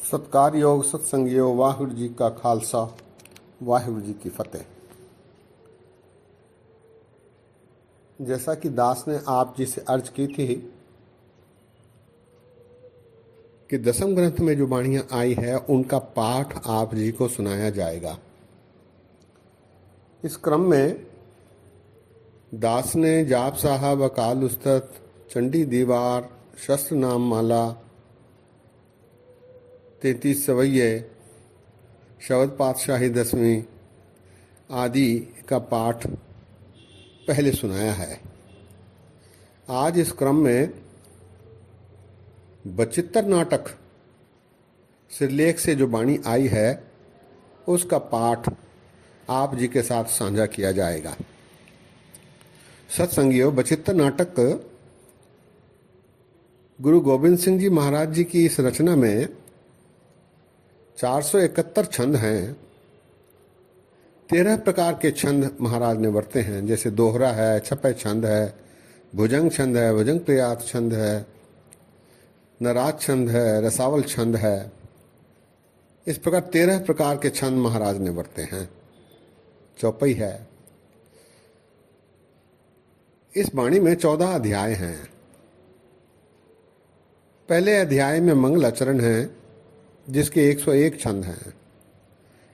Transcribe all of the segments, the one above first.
सत्कारयोग सत्संगियो वाहिगुरु जी का खालसा वाहिगुरु जी की फतेह। जैसा कि दास ने आप जी से अर्ज की थी कि दसम ग्रंथ में जो बाणियां आई है उनका पाठ आप जी को सुनाया जाएगा। इस क्रम में दास ने जाप साहब, अकाल उस्तत, चंडी दीवार, शस्त्र नाम माला, 33 सवैये, शबद पातशाही 10वीं आदि का पाठ पहले सुनाया है। आज इस क्रम में बचित्तर नाटक सिरलेख से जो बाणी आई है उसका पाठ आप जी के साथ साझा किया जाएगा। सत्संगियों, बचित्तर नाटक गुरु गोविंद सिंह जी महाराज जी की इस रचना में 471 छंद हैं। 13 प्रकार के छंद महाराज ने वर्ते हैं, जैसे दोहरा है, छपे छंद है, भुजंग छंद है, भुजंग प्रयात छंद है, नराज छंद है, रसावल छंद है। इस प्रकार 13 प्रकार के छंद महाराज ने वर्ते हैं। चौपाई है। इस वाणी में 14 अध्याय हैं। पहले अध्याय में मंगल आचरण है जिसके 101 छंद हैं।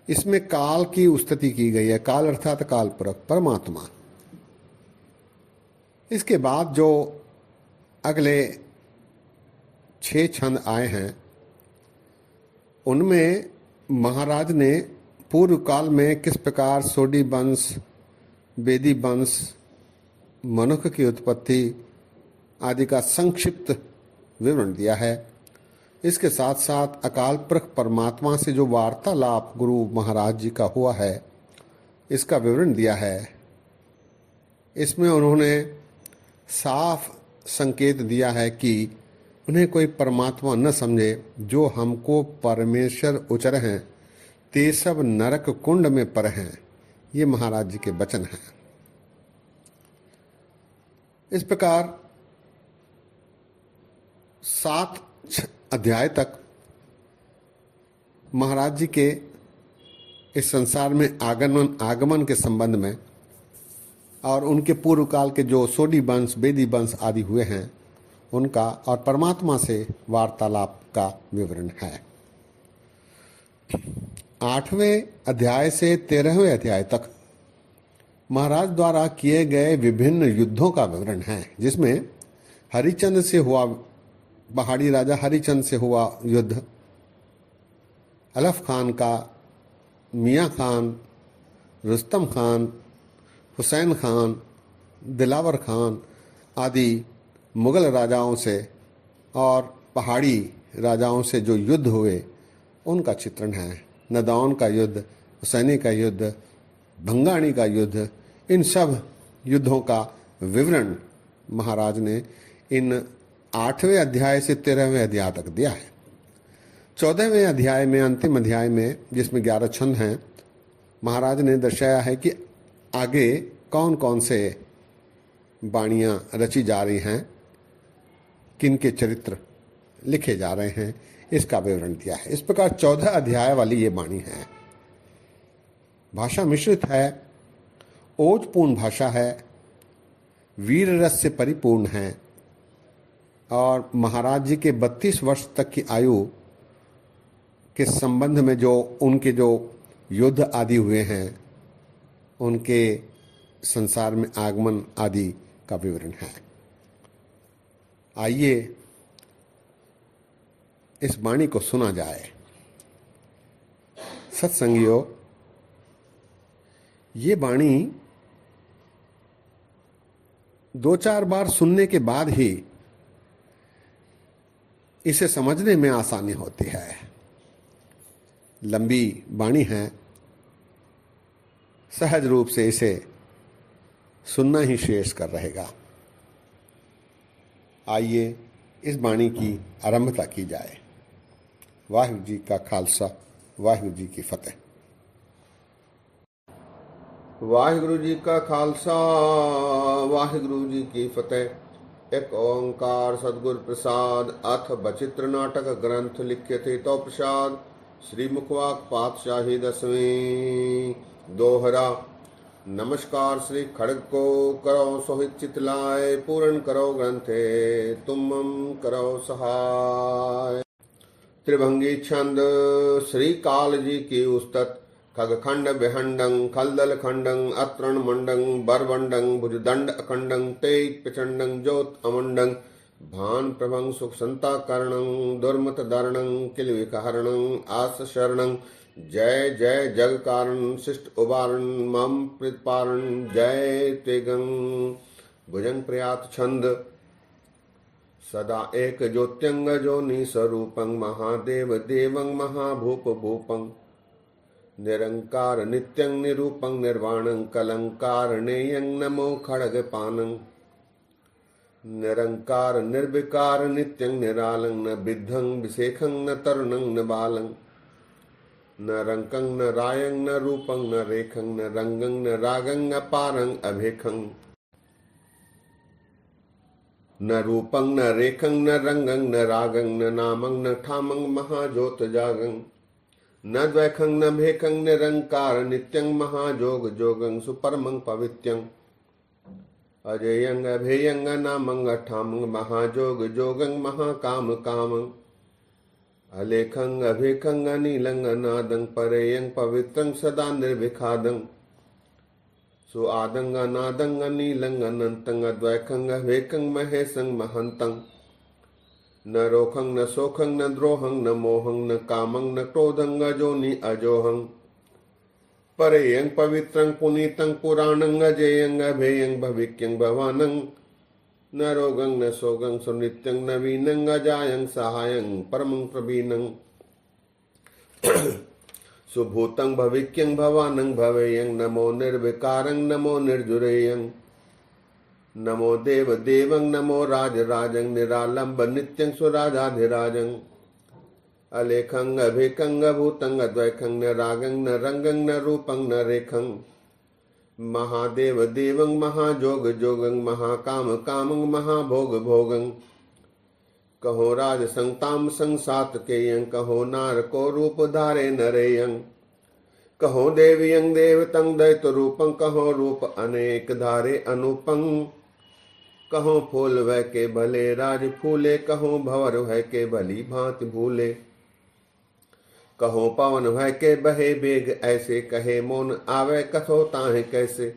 इसमें काल की स्तुति की गई है। काल अर्थात काल पुरख परमात्मा। इसके बाद जो अगले 6 छंद आए हैं उनमें महाराज ने पूर्व काल में किस प्रकार सोडी वंश, वेदी वंश, मनुष्य की उत्पत्ति आदि का संक्षिप्त विवरण दिया है। इसके साथ साथ अकाल पुरख परमात्मा से जो वार्तालाप गुरु महाराज जी का हुआ है इसका विवरण दिया है। इसमें उन्होंने साफ संकेत दिया है कि उन्हें कोई परमात्मा न समझे। जो हमको परमेश्वर उचर हैं ते सब नरक कुंड में पर हैं। ये महाराज जी के वचन हैं। इस प्रकार 7 अध्याय तक महाराज जी के इस संसार में आगमन के संबंध में और उनके पूर्व काल के जो सोडी वंश, वेदी वंश आदि हुए हैं उनका और परमात्मा से वार्तालाप का विवरण है। 8वें अध्याय से 13वें अध्याय तक महाराज द्वारा किए गए विभिन्न युद्धों का विवरण है, जिसमें हरिचंद से हुआ, पहाड़ी राजा हरिचंद से हुआ युद्ध, अलफ खान का, मियाँ खान, रुस्तम खान, हुसैन खान, दिलावर खान आदि मुगल राजाओं से और पहाड़ी राजाओं से जो युद्ध हुए उनका चित्रण है। नदाउन का युद्ध, हुसैनी का युद्ध, भंगाणी का युद्ध, इन सब युद्धों का विवरण महाराज ने इन 8वें अध्याय से 13वें अध्याय तक दिया है। 14वें अध्याय में, अंतिम अध्याय में, जिसमें 11 छंद हैं, महाराज ने दर्शाया है कि आगे कौन कौन से बाणियां रची जा रही हैं, किन के चरित्र लिखे जा रहे हैं, इसका विवरण दिया है। इस प्रकार 14 अध्याय वाली ये बाणी है। भाषा मिश्रित है, ओजपूर्ण भाषा है, वीर रस से परिपूर्ण है और महाराज जी के 32 वर्ष तक की आयु के संबंध में जो उनके जो युद्ध आदि हुए हैं उनके संसार में आगमन आदि का विवरण है। आइए इस वाणी को सुना जाए। सत्संगियों, ये वाणी 2-4 बार सुनने के बाद ही इसे समझने में आसानी होती है। लंबी वाणी है, सहज रूप से इसे सुनना ही शेष कर रहेगा। आइए इस वाणी की आरंभता की जाए। वाहिगुरु जी का खालसा, वाहिगुरु जी की फतेह। वाहिगुरु जी का खालसा, वाहिगुरु जी की फतेह। एक ओंकार सदगुरु प्रसाद। अथ बचित्र नाटक ग्रंथ लिखे थे तो प्रसाद। श्री मुखवाक पातशाही 10वीं। दोहरा। नमस्कार श्री खड़ग को करो सोहित चितलाय, पूर्ण करो ग्रंथे तुम करो सहाय। त्रिभंगी छंद। श्री काल जी की उस्तत। खगखंड विहंडं खलदल खंडं अत्रण मंडं बरवंडं भुजदंड अखंडं तेज प्रचंडं ज्योत अमंडं भान प्रभं सुख संता करणं दुर्मत दारणं किल विकहरणं आस शरणं। जय जय जग कारण शिष्ट उबारण मम प्रतिपारण जय तेगं। भुजंग प्रयात छंद। सदा एक ज्योत्यंग जोनि स्वरूपं महादेव देवं महाभूप भूपं निरंकार नित्यं निरूपं निर्वाणं कलंकारनेयं नमो खड्गपानं। निरंकार निर्विकार नित्यं निरालं न विद्धं विशेखं न तरुणं न बालं न रंकं न रायं न रूपं न रेखं न रंगं न रागं न पारं अभेखं न रूपं न रेखं न रंगं न रागं न नामं न ठामं महाज्योत जागं न द्वैखं न भेखं निरंकार नित्यं महाजोग जोगं सुपरमं पवित्यं अजेयं अभेयं नामं अठामं महाजोग जोगं महाकाम कामं अलेखं अभेखं अनीलं अनादं परेयं पवित्रं सदा निर्विखादं सुआदं अनादं अनीलं अनंतं अद्वैखं अभेखं महेशं महन्तं न रोखं न सोखं न द्रोहं न मोहं न कामं न क्रोधं अजोनि अजोहं परेयं पवित्रं पुनीतं पुराणं अजेयं अभेयं भविक्यं भवानं न रोगं न सोगं सुनित्यं नवीनं अजायं सहायं परमं प्रवीणं सुभूतं भविक्यं भवानं भवेयं नमो निर्विकारं नमो निर्जुरेयं नमो देव देवं नमो राज राजं निरालंब नित्यं सुराजाधिराजं अलेखं अभेखं अभूतं अद्वैखं न रागं न रंगं न रूपं न रेखं महादेव देवं महाजोग जोगं महाकाम कामं महाभोग भोगं कहो राज संताम संसात केयं कहो नार को रूप धारे नरेयं कहो देवियं देवतं दैत रूपं कहो रूप अनेक धारे अनुपं कहो फूल वह के भले राज फूले कहो भंवर वह के भली भांति भूले कहो पवन वह के बहे बेग ऐसे कहे मौन आवे कथो ताहे कैसे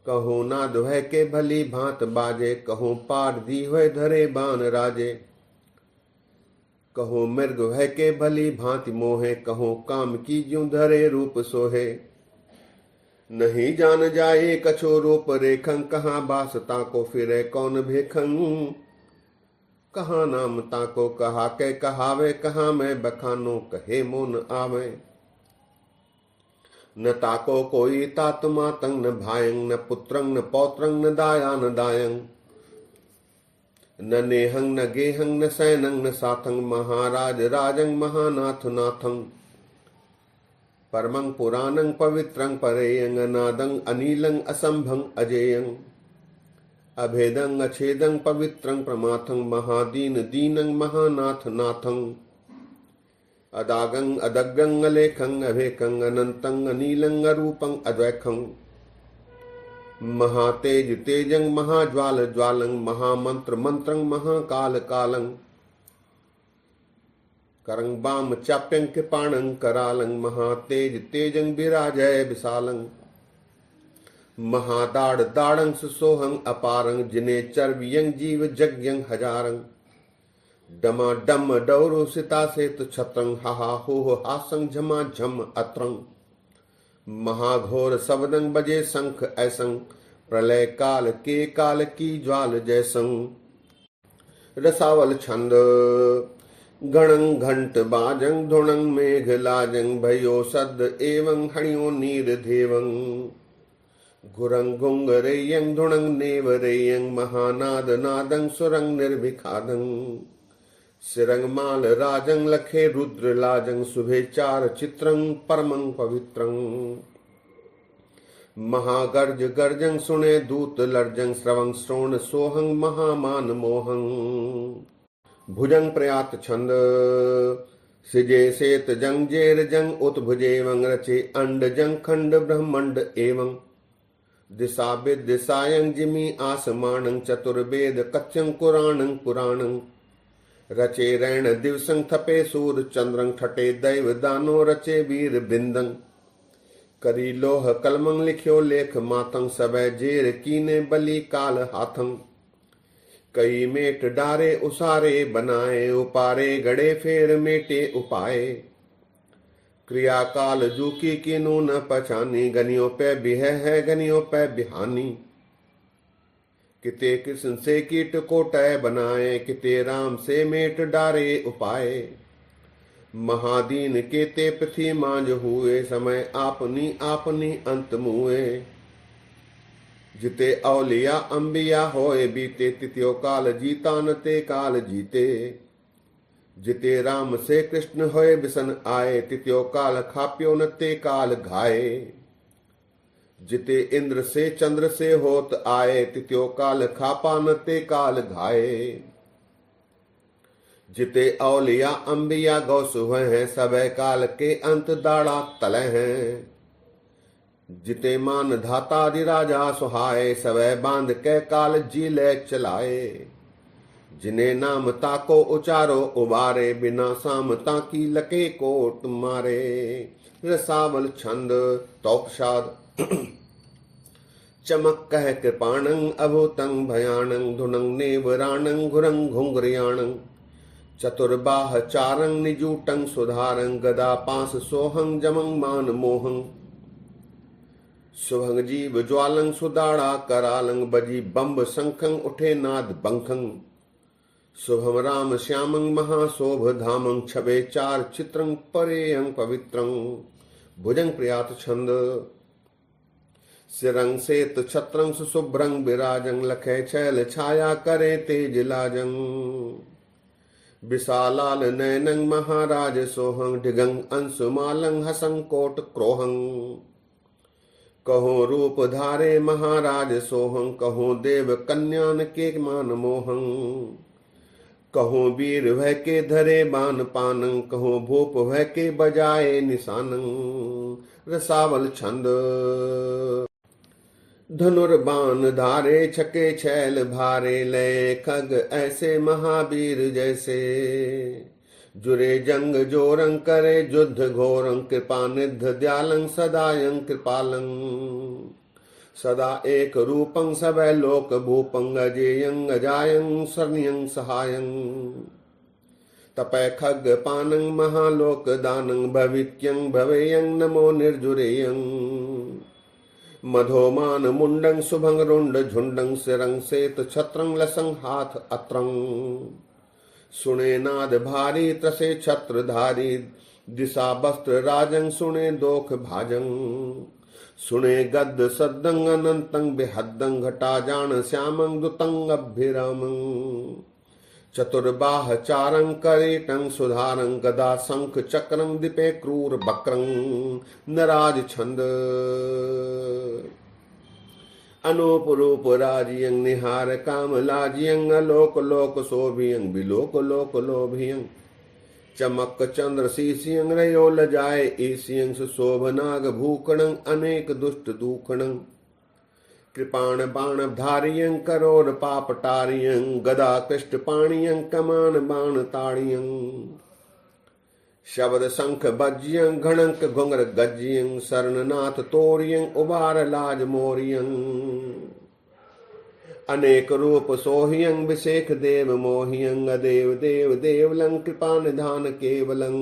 कहो नाद वह के भली भांत बाजे कहो पार दी वह धरे बान राजे कहो मृग वह के भली भांति मोहे कहो काम की ज्यों धरे रूप सोहे नहीं जान जाए कछो रूप रेखं कहाँ बासता को फिरे कौन भेखं कहाँ नाम ताको कहा के कहावे कहाँ मैं बखानो कहे मोन आवे न ताको कोई तात मातं न भायं न पुत्रं न पौत्रं न दाया न दायं न नेहं न गेहं न सैनं न साथं महाराज राजं महानाथ नाथं परमं पुराणं पवित्रं परेयं अनादं अनीलं असंभं अजेयं अभेदं अछेदं पवित्रं प्रमाथं महादीन दीनं महानाथ नाथं अदागं अदग्गं अलेखं अभेखं अनंतं अनीलं अरूपं अद्वैखं महातेज तेजं महाज्वाल ज्वालं महामंत्र मंत्रं महाकाल कालं करं बाम चाप्यं कृपाणं करालं महातेज तेजं विराजय विशालं महादाड़ दाड़ं सुसोहं अपारं जिने चर्वियं जीव जग्यं हजारं डमा डम डौरु सिता सेतु छत्रं हाहा हो हासं झमा झम अत्रं महाघोर शब्दं बजे शंख ऐसं प्रलय काल के काल की ज्वाल जैसं। रसावल छंद। गणं घंट बाजं धुणं मेघ लाजं भयो सद एवं हणियो नीर देवं घुरं घुंगरेयं धुणं नेवरेयं महानाद नादं सुरं निर्विखादं सिरंग माल राजं लखे रुद्र लाजं शुभे चार चित्रं परमं पवित्रं महागर्ज गर्जं सुने दूत लर्जं श्रवं श्रोण सोहं महामान मोहं भुजंग प्रयात छंद सिजे सेत जंग जेर जंग उत्भुजे वंग रचे अंड जंग खंड ब्रह्मंड एवं दिशा विदिशायं जिमी आसमानं चतुर्वेद कच्चं कुराणं पुराणं रचे रैण दिवसं थपे सूर चंद्रं ठटे दैव दानो रचे वीर बिंदं करी लोह कलमं लिख्यो लेख मातं सबे जेर कीने बलि काल हाथं कई मेट डारे उसारे बनाए उपारे गड़े फेर मेटे उपाए क्रिया काल जूकी किनु न पहचानी गनियों पे बिह है गनियों पे बिहानी किते कृष्ण से कीट को टय बनाए किते राम से मेट डारे उपाए महादीन के ते पृथ्वी मांझ हुए समय आपनी आपनी अंत मुए जिते औलिया अंबिया होए बीते तिथियो काल जीता न ते काल जीते जिते राम से कृष्ण होए बिसन आए तिथियो काल खाप्यो न ते काल घाए जिते इंद्र से चंद्र से होत आए तिथियो काल खापा न ते काल घाए जिते औलिया अंबिया गौस हुए हैं सबे काल के अंत दाड़ा तले हैं जिते मान धाता राजा सुहाए सवै बांध के काल जी ले चलाए जिन्हें नाम ताको उचारो उबारे बिना साम ताकी लके कोट मारे रसावल छंद तौपशाद चमक कह कृपाणं अभूतं भयाणं धुनं नेवराणं घुरं घुंघरियाणं चतुर्बाह चारं निजूटं सुधारं गदा पास सोहं जमं मान मोहं शुभंग जीव ज्वालं सुदाड़ा करालं बजी बंब शंखं उठे नाद बंखं शुभम राम श्यामं महाशोभ धामं छबे चार चित्रं परेयं पवित्रं भुजंग प्रियात छंद सिरंग सेत छत्रं सुशुभ्रं विराजं लखे छैल छाया करे तेज लाजं विशालाल नयनं महाराज सोहं ढिगं अंशुमालं हसं कोट क्रोहं कहो रूप धारे महाराज सोहं कहो देव कन्यान के मान मोहं कहो वीर वह के धरे बान पानं कहो भूप वह के बजाए निशानं रसावल छंद धनुर्बान धारे छके छैल भारे लय खग ऐसे महावीर जैसे जुरे जंग जोरं करे युद्ध घोरं कृपा निध दयालं सदायं कृपालं सदा एक रूपं सबै लोक भूपं अजेयं अजायं शरण्यं सहायं तपय खग पानं महालोक दानं भवित्यं भवेयं नमो निर्जुरेयं मधोमान मुंडं शुभंग रुंड झुंडं सिरं सेत छत्रं लसं हाथ अत्रं सुने नाद भारी त्रसे छत्रधारी दिशा वस्त्र राजं सुने दोख भाजं सुने गद सद्दं अनंतं बेहद्दं घटा जान श्यामं दुतं अभिरामं चतुर्बाह चारं करेटं सुधारं गदा शंख चक्रं दिपे क्रूर बक्रं नराज छंद अनूप रूप राजियं निहार काम लाजियं अलोक लोक शोभियं बिलोक लोक लोभियं चमक चंद्र शीशियं रयो लजाए ईसियं सुशोभनाग भूखणं अनेक दुष्ट दूखणं कृपाण बाण धारियं करोर पापटारियं गदा कृष्ट पाणियं कमान बाण ताड़ियं शब्द शंख बज्यं घणंक घुंगर गज्यं शरणनाथ तोरियं उबार लाज मोरियं अनेक रूप सोहियं विशेख देव मोहियं अदेव देव देवलं कृपा निधान केवलं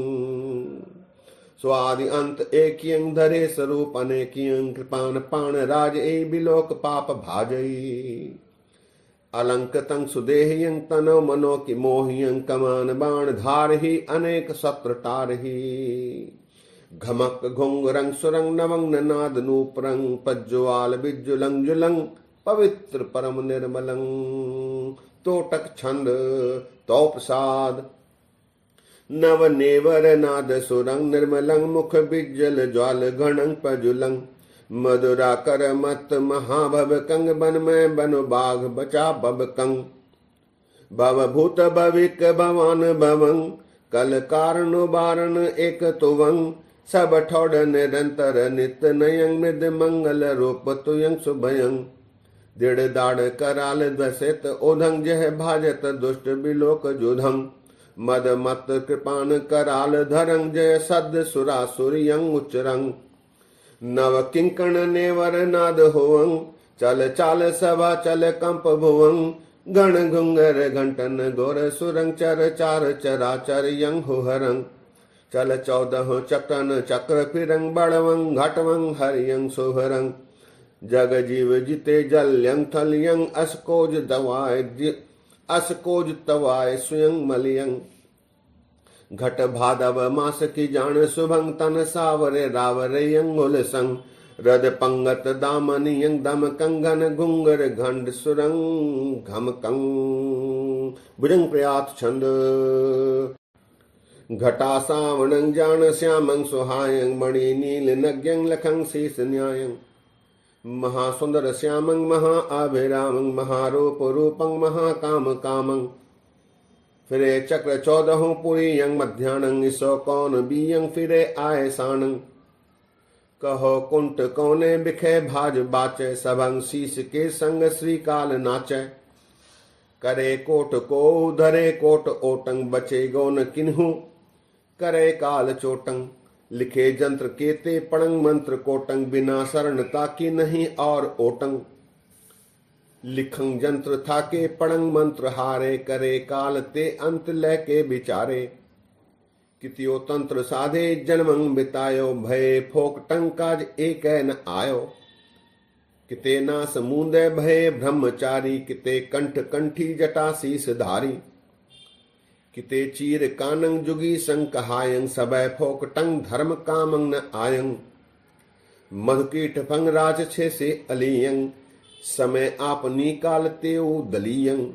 स्वादि अंत एकियं धरे स्वरूप अनेकियं कृपान पाण राज ए बिलोक पाप भाजई अलंकृतं सुदेहियं तनो मनो की मोहियं कमान बाण धारहि अनेक शस्त्र टारहि घमक घुंगरं सुरंग नवंग नाद नूपुरं पज्ज्वाल बिज्जुलं जुलं पवित्र परम निर्मलं तोटक छंद तौप्रसाद नव नेवर नाद सुरंग निर्मलं मुख बिज्जल ज्वाल घणं पजुलं मधुरा कर मत महाभव कंग बन में बनु बाघ बचा बब कंग भव भूत भविक भवान भवं कल कारण बारण एक तुवंग सब ठोड निरंतर नित नयंग मृद मंगल रूप तुयंग सुभयंग दृढ़ दाढ़ कराल दसित ओधंग जह भाजत दुष्ट बिलोक जुधंग मद मत कृपान कराल धरंग जय सद सुरा सूर्यंग उच्चरंग नव किंकण नेवर नाद होवंग चल चाल सभा चल कंप भुवंग गण घुंगर घंटन गोर सुरंग चर चार चराचर यंग हुहरंग चल 14 चक्रन चक्र फिरंग बड़वंग घटवंग हरियंग सुहरंग जग जीव जिते जल यंग थल यंग असकोज तवाय स्वयं मलियंग घट भादव मास की जान शुभंग तन सावरे रावरे यंग उल संग रद पंगत दामन यंग दम कंगन घुंगर घंड सुरंग घम कंग भुजंग प्रयात छंद घटा सावणं जान श्यामं सुहायं मणि नील नग्यं लखं शीस न्यायं महासुंदर श्यामं महाअभिरामं महारूप रूपं महाकाम कामं फिरे चक्र 14 पुरी यंग मध्याह्नं इसो कौन बियंग फिरे आए साणं कहो कुंट कौने बिखे भाज बाचे सबंग शीस के संग श्री काल नाचे करे कोट को धरे कोट ओटंग बचे गौन किन्हू करे काल चोटंग लिखे जंत्र केते पड़ंग मंत्र कोटंग बिना शरणता की नहीं और ओटंग लिखंग जंत्र था के पड़ंग मंत्र हारे करे काल ते अंत लैके बिचारे कितियो तंत्र साधे जन्मंग बितायो भय फोक टंकाज एक न आयो किते ना समूंदे भय ब्रह्मचारी किते कंठ कंठी जटा शीस धारी किते चीर कानंग जुगी संकहायंग सबय फोक टंग धर्म कामंग न आयंग मधुकीट फंग राज छे से अलियंग समय आप निकाल तेऊ दलियंग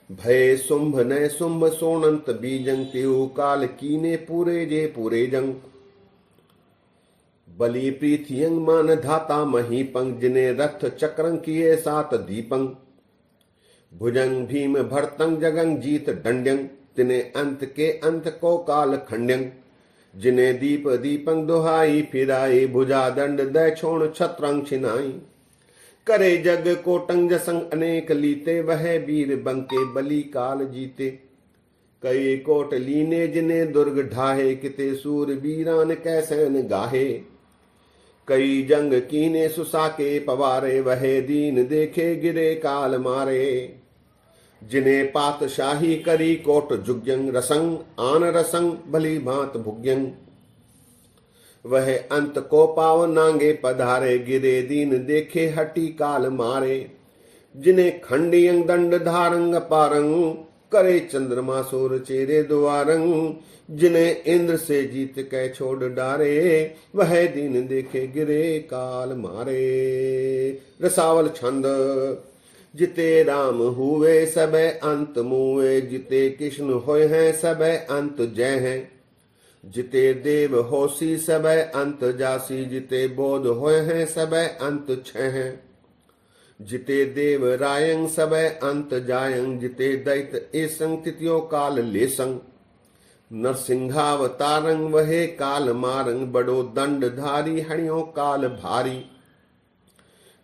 भय शुंभ न शुंभ सोनंत बीजंग तेऊ काल कीने पूरे जे पूरे जंग बलि प्रीथियंग मान धाता महीपंग जिने रथ चक्रंग किए सात दीपंग भुजंग भीम भरतंग जगंग जीत दंड्यंग तिने अंत के अंत को काल खंड्यंग जिने दीप दीपंग दुहाई फिराई भुजा दंड दै छोण छत्रंग छिनाई करे जग कोटंग जसंग अनेक लीते वह वीर बंके बलि काल जीते कई कोट लीने जिने दुर्ग ढाहे किते सूर वीरान कैसैन गाहे कई जंग कीने सुसाके पवारे वह दीन देखे गिरे काल मारे जिने पातशाही करी कोट जुग्यंग रसंग आन रसंग भली भांत भुग्यंग वह अंत को पाव नांगे पधारे गिरे दीन देखे हटी काल मारे जिने खंडियंग दंड धारंग पारंग करे चंद्रमा सोर चेरे द्वारंग जिने इंद्र से जीत कै छोड़ डारे वह दीन देखे गिरे काल मारे रसावल छंद जिते राम हुए सब अंत मुए जिते कृष्ण होय हैं सब अंत जय हैं जिते देव होसी सब अंत जासी जिते बोध होय हैं सब अंत छह हैं जिते देव रायंग सब अंत जायंग जिते दैत एसंग तिथियो काल लेसंग नरसिंहावतारंग वहे काल मारंग बड़ो दंड धारी हणियो काल भारी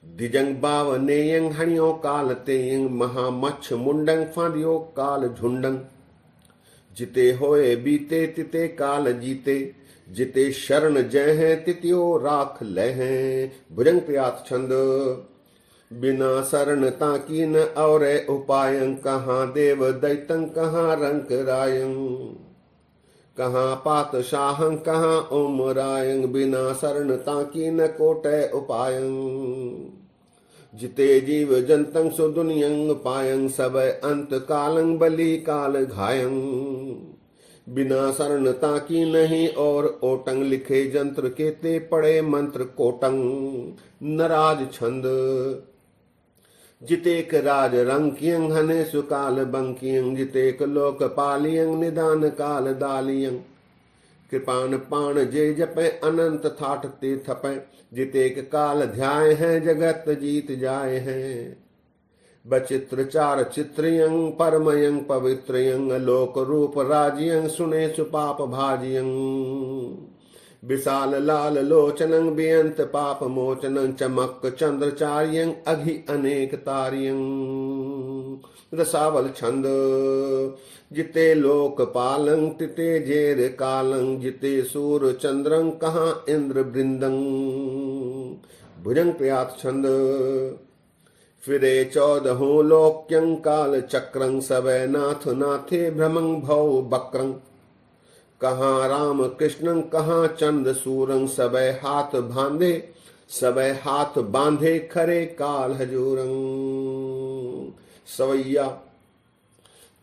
दिजंग बावनेयंग हणियो काल तेयंग महामच्छ मुंडंग फांदियो काल झुंडंग जिते होए बीते तिते काल जीते जिते शरण जय हैं तितियो राख ले हैं भुजंग प्रियात छंद बिना शरण ताकी न और उपायं कहाँ देव दैतं कहाँ रंक रायं कहाँ पात शाहं कहाँ ओम रायं बिना शरण ताकी न कोटय उपायं जिते जीव जंतं सो दुनियं पायं सब अंत कालं बलि काल घायं बिना शरण ताकी नहीं और ओटंग लिखे जंत्र केते पड़े मंत्र कोटंग नराज छंद जितेक राज रंकियं हने सुकाल बंकियं जितेक लोक पालियं निदान काल दालियं कृपान पाण जे जपै अनंत थाट ते थपै जितेक काल ध्याय हैं जगत जीत जाए हैं। बचित्र चार चित्रयं परमयं पवित्रयं लोक रूप राज्यं सुने सुपाप भाजियं। विशाल लाल लोचनं बेअंत पाप मोचनं चमक चंद्रचार्यं अघि अनेक तारियं। रसावल छंद जिते लोक पालं तिते जेर कालं जिते सूर चंद्रं कहाँ इंद्र वृंदं। भुजंग प्रयात छंद फिरे 14 लोक्यं काल चक्रं सवै नाथ नाथे भ्रमं भव बक्रं। कहाँ राम कृष्णं कहाँ चंद सूरं सवै हाथ बांधे खरे काल हजूरं। सवैया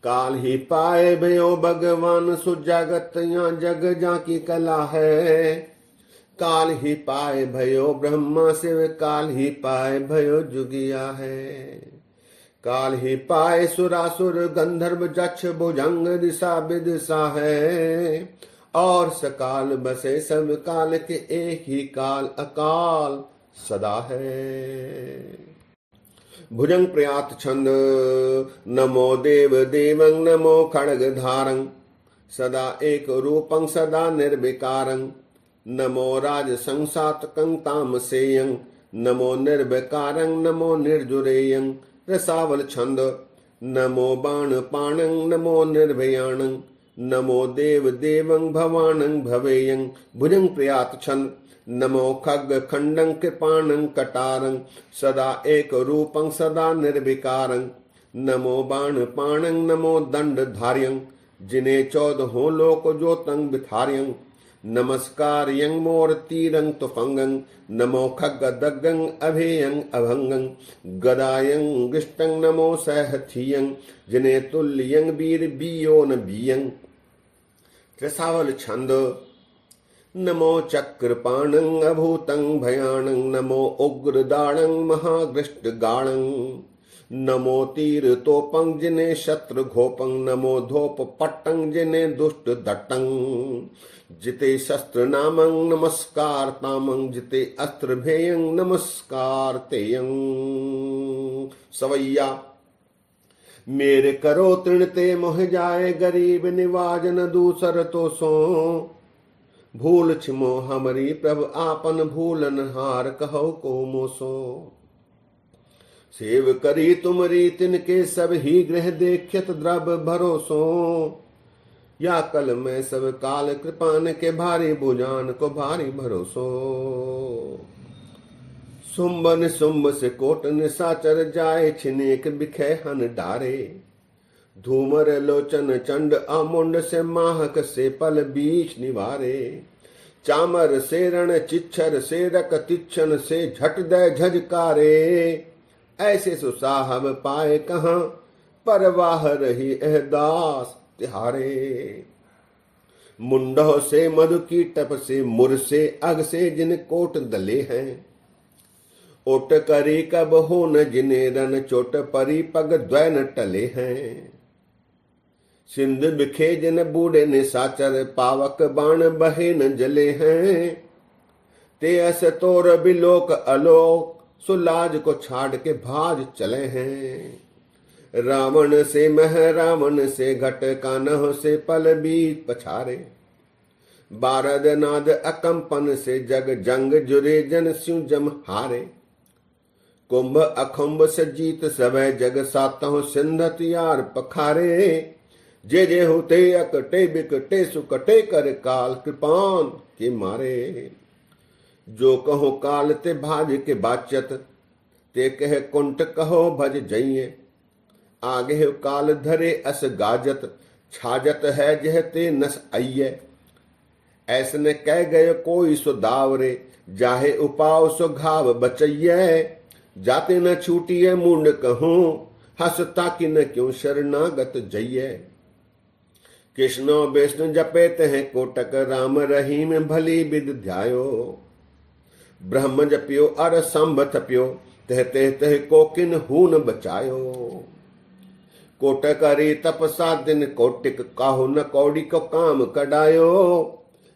काल ही पाए भयो भगवान सुजागत या जग जाकी कला है। काल ही पाए भयो ब्रह्मा शिव काल ही पाए भयो जुगिया है। काल ही पाए सुरासुर गंधर्व जक्ष भुजंग दिशा विदिशा है। और सकाल बसे सब काल के एक ही काल अकाल सदा है। भुजंग प्रयात छंद नमो देव देवं नमो खड्ग धारं सदा एक रूपं सदा निर्विकारं। नमो राज संसातकं तामसेयं नमो निर्विकारं नमो निर्जुरेयं। रसावल छंद नमो बाण पाणं नमो निर्भयाणं नमो देव देवं भवानं भवेयं। भुजंग प्रयात छंद नमो खग खंडं कृपाणं कटारं सदा एक रूपं सदा निर्विकारं। नमो बाण पाणं नमो दंड धार्यं जिन्हें 14 लोक जोतं विथार्यं। नमस्कार यं मोर तीरं तुफंगं नमो खग दग्गं अभेयं अभंगं। गदायं गिष्टं नमो सहथियं जिन्हें तुल्यं वीर बियो न बियं। रसावल छंद नमो चक्रपाणं अभूतं भयाणं नमो उग्रदाणं महागृष्ट गाणं। नमो तीर तोपं जिने शत्रु घोपं नमो धोप पट्टं जिने दुष्ट दट्टं। जिते शस्त्र नामं नमस्कार तामं जिते अस्त्र भेयं नमस्कार तेयं। सवैया मेरे करो तृणते मोह जाए गरीब निवाज न दूसर तो सो। भूल छिमो हमरी प्रभ आपन भूलन हार कहो को मोसो। सेव करी तुमरी तिनके सब ही ग्रह देखत द्रव भरोसो। या कल में सब काल कृपान के भारी भुजान को भारी भरोसो। सुम्बन सुम्ब से कोट निशाचर जाए छिनेक बिखे हन डारे। धूमर लोचन चंड अमुंड से माहक से पल बीच निवारे। चामर से रण चिच्छर से रक तिच्छन से झट दे झजकारे। ऐसे सुसाहब पाए कहाँ परवाह रही एहदास तिहारे। मुंडो से मधु की टप से मुर से अग से जिन कोट दले हैं। ओट करी कब हो न जिने रन चोट परी पग द्वैन टले हैं। सिंध बिखे जिन बूढ़े ने साचर पावक बाण बहे न जले हैं। ते अस तोर बिलोक अलोक सुलाज को छाड़ के भाज चले हैं। रावण से मह रावण से घट कान्ह से पल बीत पछारे। बारद नाद अकंपन से जग जंग जुरे जन स्यु जम हारे। कुंभ अखुंभ से जीत सवै जग सातों सिंधत यार पखारे। जे जे होते अकटे बिकटे सुकटे कर काल कृपान के मारे। जो कहो काल ते भाज के बाचत ते कह कुंट कहो भज जइए। आगे काल धरे अस गाजत छाजत है जह ते नस आइये। ऐसने कह गए कोई सो दावरे जाहे उपाव सो घाव बचइये। जाते न छूटिए मुंड कहूं हंसता कि न क्यों शरणागत जइये। कृष्णो विष्णु जपेत हैं कोटक राम रहीम भली विद ध्यायो। ब्रह्म जपियो अर संभ थप्यो तह तह तह कोकिन हून बचायो। कोटकरी तपसा दिन कोटिक काहु न कौड़ी को काम कडायो।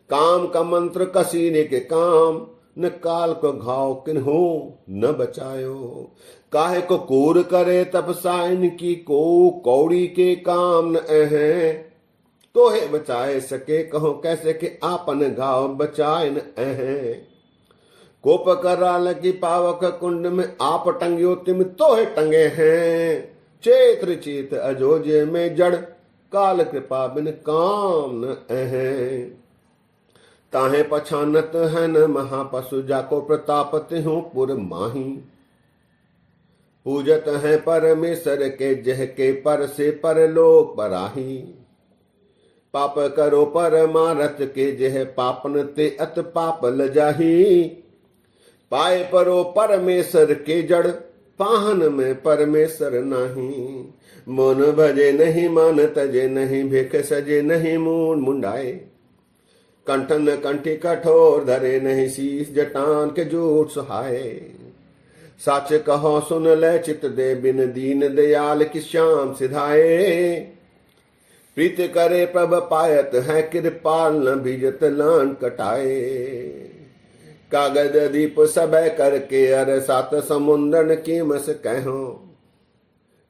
काम का मंत्र कसीने के काम, न काल को घाव किन्हो न बचायो। काहे को कूर करे तपसा इनकी को, कौड़ी के काम न है तो है बचाए सके, कहो कैसे कि आपन घाव बचाए न है। कोप कराल की पावक कुंड में आप टंगियो तिम तो है टंगे हैं, चेत्र चीत अजोजे में जड़, काल कृपा बिन काम न है। ताहे पछानत है न महापशु, जाको प्रतापत हूँ पुर माही। पूजत है परमेश्वर के जह के पर से परलोक पराही। पाप करो परमारथ के जह पापन ते अत पाप लजाही। पाए परो परमेश्वर के जड़, पाहन में परमेश्वर नहीं। मन भजे नहीं मान तजे नहीं, भिख सजे नहीं मूंड मुंडाए। कंठन कंठी कठोर धरे नहीं, शीश जटान के झूठ सुहाए। साच कहो सुन ले चित दे, बिन दीन दयाल की श्याम सिधाए। प्रीत करे प्रभ पायत है, कृपाल न बीजत लान कटाए। कागज दीप सब करके अर सात समुंदर की मस कहो।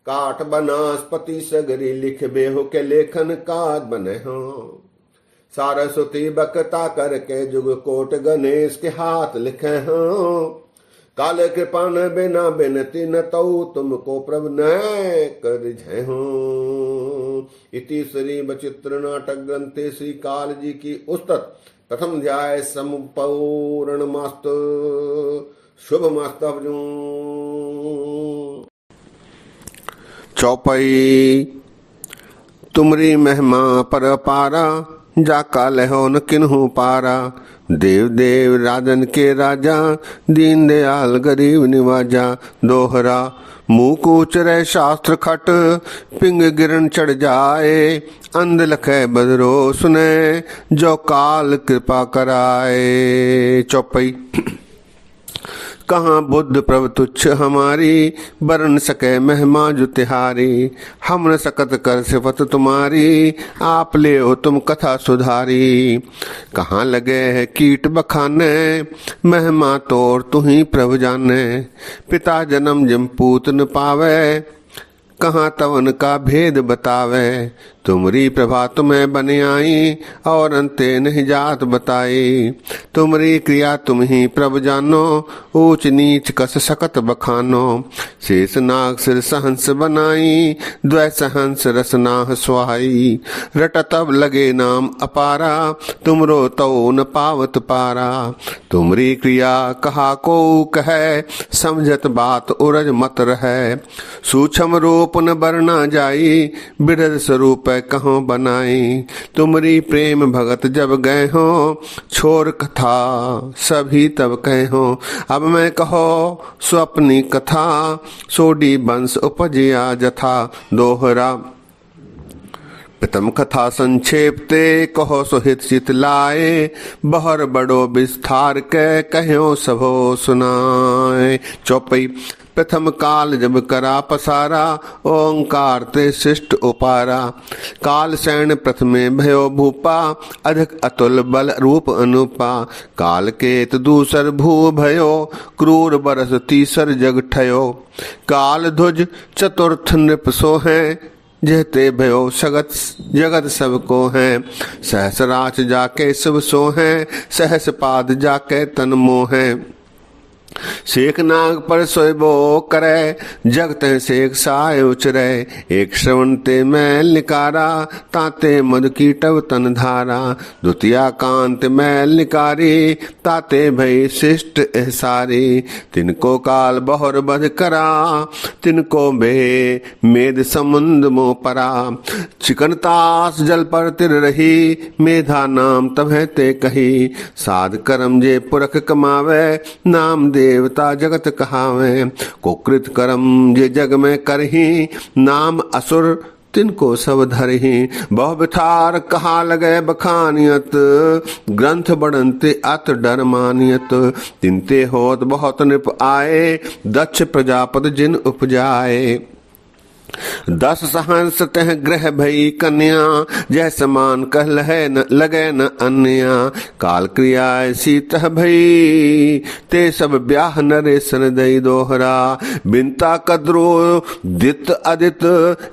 काठ बनास्पति सगरी लिख बेहो के लेखन काग बने हो। सारस्वती बकता करके जुग कोट गणेश के हाथ लिखे हो। काल कृपान बिना बिनती न तो तुमको प्रभ न कर जय हो। इति श्री बचित्र नाटक ग्रंथे श्री काल जी की उस्तत प्रथम अध्याय संपूर्ण मास्तु शुभ मास्तु। चौपाई। तुमरी महिमा पर पारा, जाका लहो न किन्हू पारा। देव देव राजन के राजा, दीन दयाल गरीब निवाजा। दोहरा मुँह को चरे शास्त्र खट, पिंग गिरन चढ़ जाए। अंध लखे बदरो सुने, जो काल कृपा कराए। चौपाई। कहाँ बुद्ध प्रभु तुच्छ हमारी, बरन सके महिमा जो तिहारी। हम न सकत कर सिफत तुम्हारी, आप ले हो तुम कथा सुधारी। कहाँ लगे है कीट बखाने, महिमा तोर तू ही प्रभु जाने। पिता जन्म जिम पूत न पावे, कहाँ तवन का भेद बतावे। तुमरी प्रभा तुम्हें बन आई, और अंते नहीं जात बताई। तुमरी क्रिया तुम ही प्रभु जानो, ऊंच नीच कस सकत बखानो। शेष नाग सिर सहंस बनाई, द्वैस हंस रसनाह सुहाई। रट तब लगे नाम अपारा, तुमरो तो न पावत पारा। तुमरी क्रिया कहा को कहे, समझत बात उरज मत रहे। सूक्ष्म रूप न बरना जाई, बिरध स्वरूप कहो बनाई। तुमरी प्रेम भगत जब गए हो, छोर कथा सभी तब कहे हो। अब मैं कहो स्वप्नी कथा, सोडी वंश उपजिया जथा। दोहरा। प्रथम कथा संक्षेप ते, कहो सुहित चित लाए। बहर बड़ो विस्तार के, कहो सबो सुनाए। चौपाई। प्रथम काल जब करा पसारा, ओंकार ते शिष्ट उपारा। काल सैन प्रथमे भयो भूपा, अधिक अतुल बल रूप अनुपा। काल केत दूसर भू भयो, क्रूर बरस तीसर जग ठयो। काल ध्वज चतुर्थ नृप सो हैं, जहते भयो सगत जगत सबको हैं। सहसराच जाके सब सो हैं, सहस पाद जाके तन मोह हैं। शेख नाग पर सोयबो करे, जगत शेख साय उचरे। एक श्रवण ते मैल निकारा, ताते मद कीटव तन धारा। द्वितीया कांत मैल निकारी, ताते भई शिष्ट एहसारी। तिनको काल बहुर बध करा, तिनको बे मेद समुंद मो परा। चिकनतास जल पर तिर रही, मेधा नाम तभे ते कही। साध कर्म जे पुरख कमावे, नाम देवता जगत कहावे। कुकृत कर्म जे जग में करही, नाम असुर तिनको सब धरही। बहु बिथार कहा लगे बखानियत, ग्रंथ बढ़नते अत डर मानियत। तिनते होत बहुत नृप आए, दक्ष प्रजापत जिन उपजाए। 10 सहस्र तह ग्रह भई कन्या, जय समान कह लगे न अन्या। काल क्रिया ऐसी तह भई, ते सब ब्याह नरेशन दई दोहरा। बिनता कद्रो दित अदित,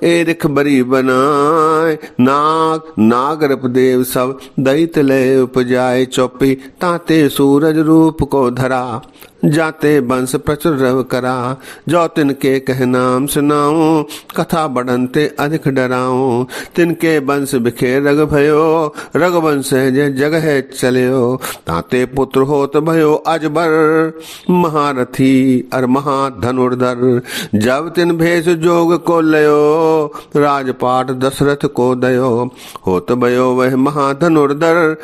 एरिख बरी बनाए। नाग नागरप देव सब, दैत लय उपजाए। चौपी ताते सूरज रूप को धरा, जाते वंश प्रचुर रव करा। जो तिनके कह नाम सुनाऊं, कथा बढ़नते अधिक डराऊं। तिनके वंश बिखे रग भयो, रघुवंश जय जगह चलियो। ताते पुत्र होत भयो अजबर, महारथी अर महाधनुर्धर। जब तिन भेष जोग को लयो, राजपाट दशरथ को दयो। होत भयो वह महाधनुर्धर,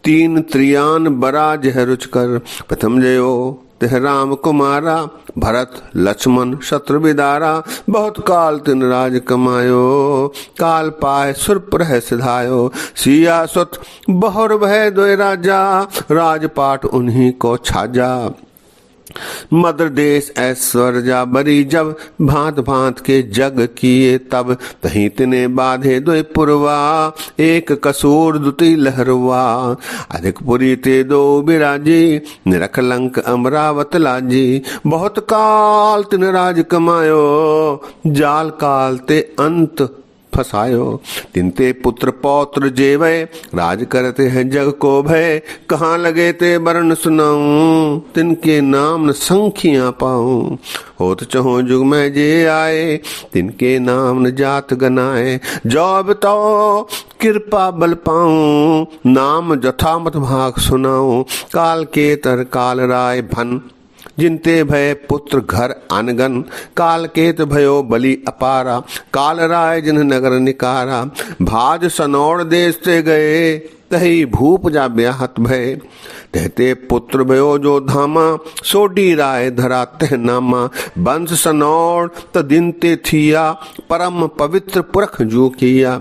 3 त्रियान बराज है रुचकर। प्रथम जयो तेह राम कुमारा, भरत लक्ष्मण शत्रु विदारा। बहुत काल तिन राज कमायो, काल पाए सुरपुर है सिधायो। सिया सुत बहुर भय दोय राजा, राजपाट उन्हीं को छाजा। मद्र देश ऐश्वर्या बरी, जब भांत भांत के जग किए तब। तहीं तिने बाधे दोय पुरवा, एक कसूर दुति लहरवा। अधिक पुरी ते दो बिराजी, निरख लंक अमरावत लाजी। बहुत काल तिन राज कमायो, जाल काल ते अंत फसायो। तिनते पुत्र पौत्र जेवै, राज करते हैं जग को भय। कहाँ लगे ते वर्ण सुनाऊं, तिनके नाम न संखियां पाऊं। होत चहो जुग में जे आए, तिनके नाम न जात गनाए। जब तो कृपा बल पाऊं, नाम जथामत भाग सुनाऊं। काल के तर काल राय भन, जिनते भय पुत्र घर अनगन। काल केत भयो बलि अपारा, काल राय जिन नगर निकारा। भाज सनौर देश ते गए, तही भूप जा ब्याहत भय। कहते पुत्र भयो जो धामा, सोडी राय धरा तह नामा। वंश सनौर त दिन ते थिया, परम पवित्र पुरख जो किया।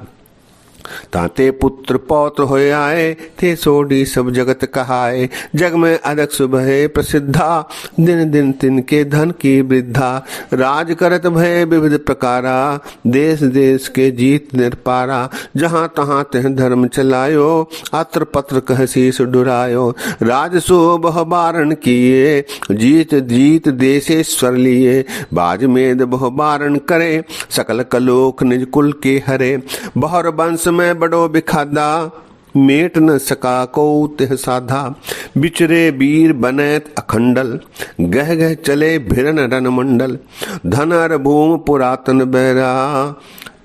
ताते पुत्र पौत्र होय आए, थे सोडी सब जगत कहाए। जग में अधिक सुबह प्रसिद्धा, दिन दिन तिनके धन की वृद्धा। राज करत भय विविध प्रकारा, देश देश के जीत निर्पारा। जहाँ तहाँ तह धर्म चलायो, अत्र पत्र कह शीस डुरायो। राजसो बहु बारण किए, जीत जीत देशेश्वर लिए। बाज मेद बहु बारण करे, सकल कलोक निज कुल के हरे। बहुर वंश में बड़ो बिखादा, मेट न सका को तिह साधा। बिचरे वीर बनैत अखंडल, गह गह चले भिरन रन मंडल। धनर भूम पुरातन बहरा,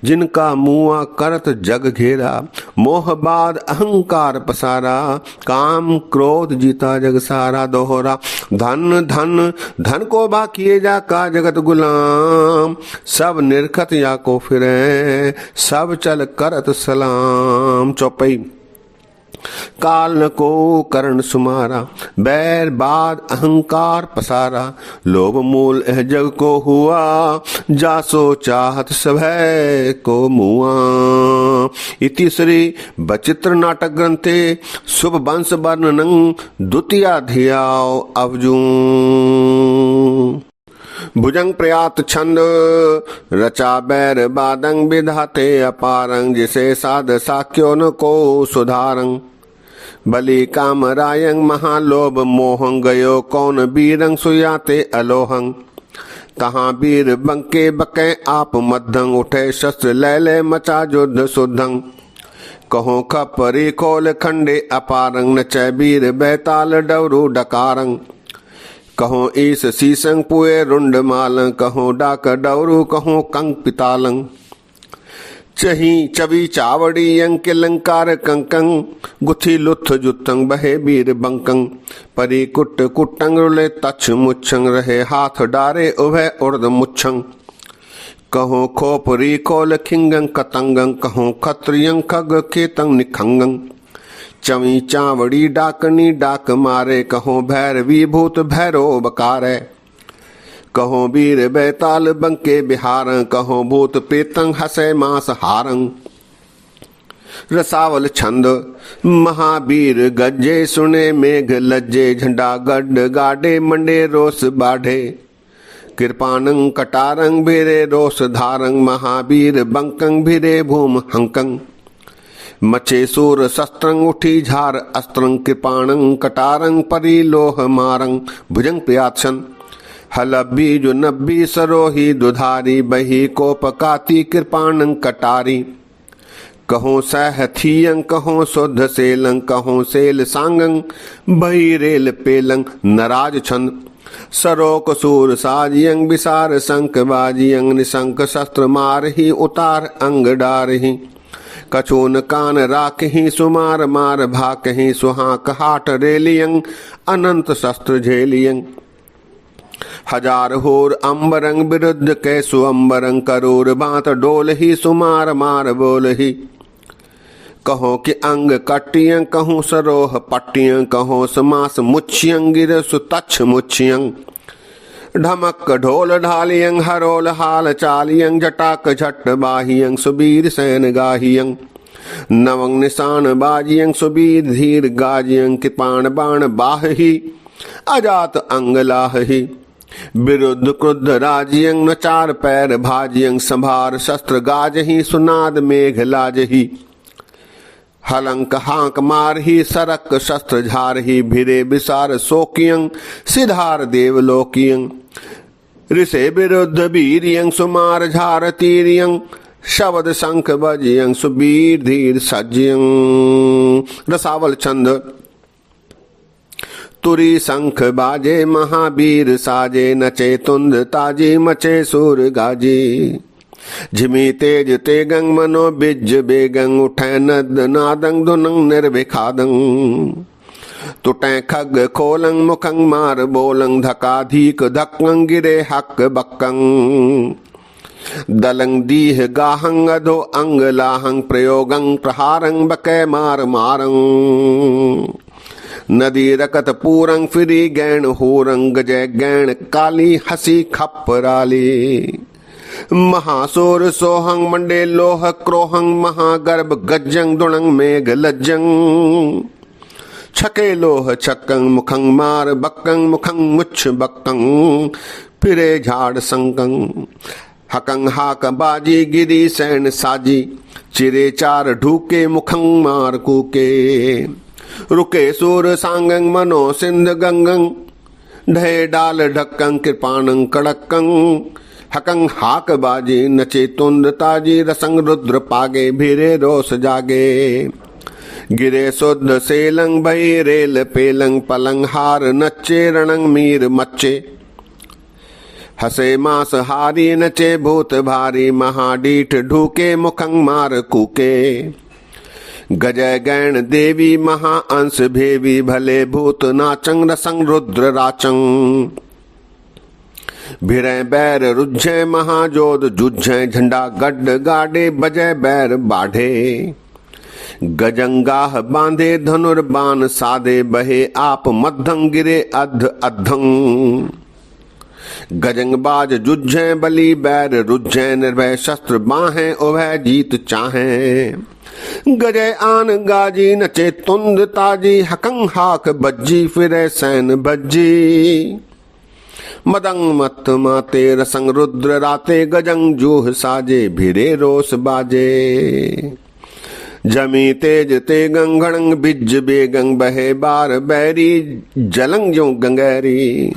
जिनका मुआ करत जग घेरा। मोह बाद अहंकार पसारा, काम क्रोध जीता जग सारा। दोहरा धन धन धन को बाकिए जा का जगत गुलाम। सब निरखत या को फिरे, सब चल करत सलाम। चौपई काल को करण सुमारा, बैर बाद अहंकार पसारा। लोभ मूल एह जग को हुआ, जासो चाहत सभय को मुआ। इति श्री बचित्र नाटक ग्रंथे शुभ वंश वर्णनं द्वितीयाध्याय अवजू। भुजंग प्रयात छंद रचा बैर बादंग विधाते अपारंग। जिसे साध साक्यो न को सुधारंग। बलि काम रायंग महालोभ मोहं। गयो कौन बीरंग सुयाते अलोहंग। तहाँ वीर बंके बके आप मध्यंग। उठे शस्त्र लैले मचा युद्ध सुद्धंग। कहो खपरी खोल खंडे अपारंग। नचै वीर बैताल डवरू डकारंग। कहो ईस सीसंग पुए रुंड मालंग। कहो डाक डवरू कहो कंक पितालंग। चही चवी चावड़ी अंक लंकार कंकंग। गुथी लुथ जुतंग बहे वीर बंकंग। परी कुट कुटंग रुले तछ मुच्छंग। रहे हाथ डारे उभय उर्द मुच्छंग। कहो खोपरी खोल खिंगंग कतंगंग। कहो खत्रियंग खग खेतंग निखंगंग। चवी चावड़ी डाकनी डाक मारे। कहो भैरवी भूत भैरो बकारे। कहो वीर बैताल बंके बिहार। कहो भूत प्रेतंग हसे मास हारंग। रसावल छंद महावीर गज्जे सुने मेघ लज्जे। झंडा गड गाडे मंडे रोस बाढ़े। कृपाणं कटारं भिरे रोष धारं महावीर बंकं भिरे भूम हंकं मचे सूर शस्त्रं उठी झार अस्त्रं कृपाणं कटारं परिलोह मारं भुजंग प्रियाक्षन हलब्बी जुनब्बी सरोही दुधारी बही कोपकाती कृपाणं कटारी कहो सह थियं कहो शुद्ध सेलं कहो सेल सांगं बही रेल पेलं नराज छंद सरोक सूर साजियं विसार संक बाजियं निशंक शस्त्र मारही उतार अंग डारही कछोन कान राखही सुमार मार भाकही सुहाक हाट रेलियं अनंत शस्त्र झेलियं हजार होर अंबरंग विरुद्ध कैसु अंबरंग करोर बात डोल ही सुमार मार बोल ही कहो कि अंग कटियं कहूँ सरोह पट्टियं कहो समास मुच्छियं गिर सुतच्छ मुच्छियं ढमक ढोल ढालियं हरोल हाल चालियं जटाक झट बाहियं सुबीर सैन गाहियं नवंग निशान बाजियं सुबीर धीर गाजियं कृपाण बाण बाहि अजात अंग लाहि विरुद्ध क्रुद्ध राजियं न चार पैर भाजियं संभार शस्त्र गाजहि सुनाद मेघ लाजहि हलंक हाक मारही सरक शस्त्र झारही भिरे विसार सोकियं सिधार देवलोकियं ऋषे विरुद्ध वीरियं सुमार झार तीरियं शब्द शंख बजियं सुबीर धीर सज्जियं रसावल छंद तुरी शंख बाजे महावीर साजे नचे तुंद ताजी मचे सूर गाजी झिमी तेज तेगंग मनो बिज बेगंग उठै नद नादंग धुनंग निर्विखादंग तुटै खग खोलंग मुखंग मार बोलंग धकाधीक धक्कंग गिरे हक बक्कंग दलंग दीह गाहंग अधो अंग लाहंग प्रयोगंग प्रहारंग बकै मार मारंग नदी रकत पूरंग फिरी गैण होरंग जय गैण काली हसी खपराली महासुर सोहंग मंडे लोह क्रोहंग महागर्भ गज्जंग दुणंग मेघ लज्जंग छके लोह छक्कंग मुखंग मार बक्कंग मुखंग मुच्छ बक्कंग फिरे झाड़ संकंग हकंग हाक बाजी गिरी सैन साजी चिरे चार ढूके मुखंग मार कूके रुके सूर सांगंग मनो सिंध गंगंग ढे डाल ढक्कंग कृपाणंग कड़क्कंग हकंग हाक बाजी नचे तुंद ताजी रसंग रुद्र पागे भिरे रोस जागे गिरे शुद्ध सेलंग भई रेल पेलंग पलंग हार नचे रणंग मीर मच्चे हसे मास हारी नचे भूत भारी महाडीठ ढूके मुखंग मार कूके गजय गैण देवी महाअंश भेवी भले भूत नाचंग रसंग रुद्र राचंग भिरै बैर रुझै महाजोध जुझै झंडा गड्ढ गाडे बजै बैर बाढ़े गजंगाह बांधे धनुर्बान साधे बहे आप मध्यंग गिरे अध अधंग गजंगबाज जुझै बली बैर रुझै निर्भय शस्त्र बाहें उभय जीत चाहें गजय आन गाजी नचे तुंद ताजी हकंग हाक बज्जी फिरे सैन भज्जी मदंग मत माते रसंग रुद्र राते गजंग जूह साजे भिरे रोस बाजे जमी तेज तेगंग घड़ंग बिज बेगंग बहे बार बैरी जलंग जो गंगैरी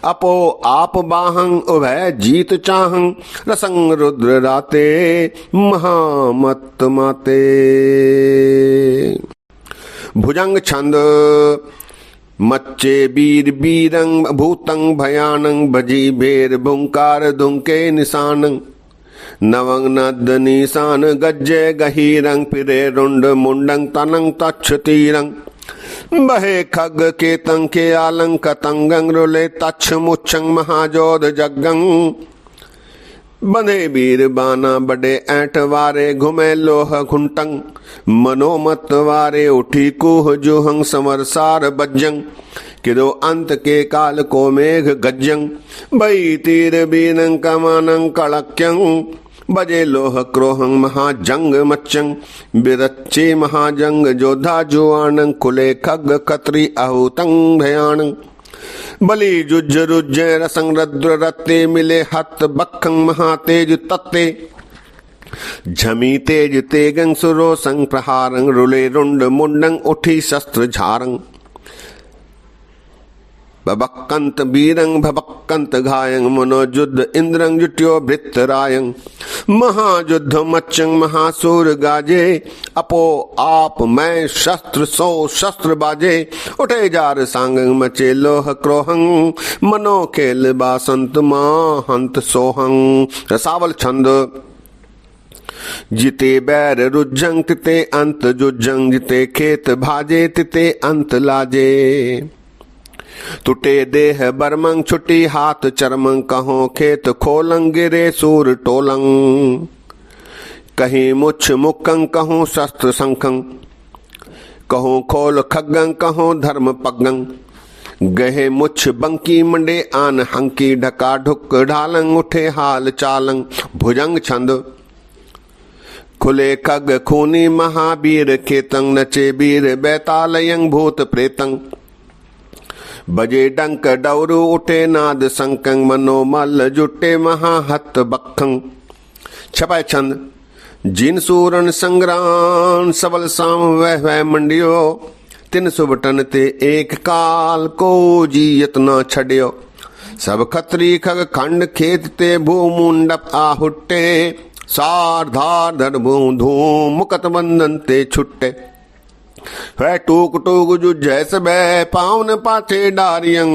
अपो आप बाहंग उभय जीत चाहंग रसंग रुद्र राते महामत माते भुजंग छंद मच्चे बीर बीरंग भूतंग भयानंग भजी भेर भुंकार धुंके निशानंग नवंग नद निशान गज्जे गहीरंग फिरे रुंड मुंडंग तनंग तच्छ तीरंग बहे खग केतंग के आलंग कतंगंग रुले तच्छ मुच्छंग महाजोध जग्गंग बंधे वीर बाना बड़े ऐठ वारे घुमे लोह घुंटंग मनोमत वारे उठी कुह जुहंग समरसार बज्जंग किदो अंत के काल को मेघ गज्जंग बई तीर बीनंग कमानंग कड़क्यंग बजे लोह क्रोहंग महाजंग मच्चंग बिरच्चे महाजंग जोधा जुआनंग खुले खग खत्री आहूतंग भयानंग बलि जुज रुज्जय रसंग रद्र रत्ते मिले हत बखंग महातेज तत्ते झमी तेज तेगंग सुरो संग प्रहारंग रुले रुंड मुंडंग उठी शस्त्र झारंग भबक्कंत बीरंग भबक्कंत घायंग मनोजुद्ध इंद्रंग जुट्यो भृतरायंग महायुद्ध मच्चंग महासूर गाजे अपो आप मैं शस्त्र सो शस्त्र बाजे उठे जार सांगंग मचे लोह क्रोहंग मनो खेल बासंत महंत सोहंग। रसावल छंद। जिते बैर रुज्जंग तिते अंत जुज्जंग जिते खेत भाजे तिते अंत लाजे टूटे देह बरमंग छुटी हाथ चरमंग कहो खेत खोलंग गिरे सूर टोलंग कहीं मुछ मुक्कंग कहूँ शस्त्र संखंग कहूँ खोल खग्गंग कहूँ धर्म पग्गंग गहे मुछ बंकी मंडे आन हंकी ढका ढुक ढालंग उठे हाल चालंग। भुजंग छंद। खुले खग खूनी महावीर खेतंग नचे वीर बैतालयंग भूत प्रेतंग बजे डंक डौरू उठे नाद संकंग मनोमल जुटे महाहत बखंग। छपय छंद। जिन सूरन संग्राम सबल साम वह मंडियो तिन सुबटन ते एक काल को जीयत न छड़ियो सब खत्री खग खंड खेत ते भूमुंडप आहुट्टे सार धार धर धूम मुकत बंधन ते छुट्टे वह टूक टूक जु जैस बै पावन पाथे डारियंग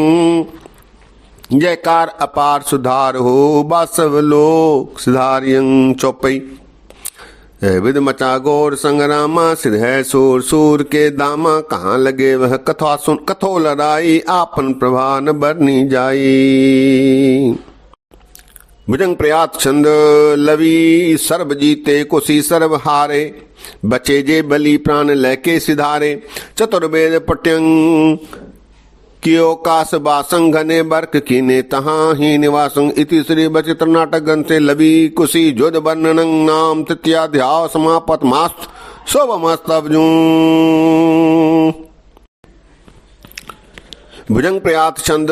जयकार अपार सुधार हो बासव लोक सुधारियंग। चौपई। विद मचा गौर संग्रामा सिर है सूर सूर के दामा कहाँ लगे वह कथा सुन कथो लड़ाई आपन प्रभा न बरनी जाई। भुजंग प्रयात छंद। लवी सर्व जीते कुशी सर्व हारे बचे जे बलि प्राण लैके सिधारे चतुर्वेद पट्यंग कियो कास बासंग घने बर्क कीने तहाँ ही निवासंग। इति श्री बचित्र नाटक ग्रंथे लवी कुशी जुद वर्णनंग नाम तृतीयाध्याय समापत मास्त शोभमस्तब्जू। भुजंग प्रयात छंद।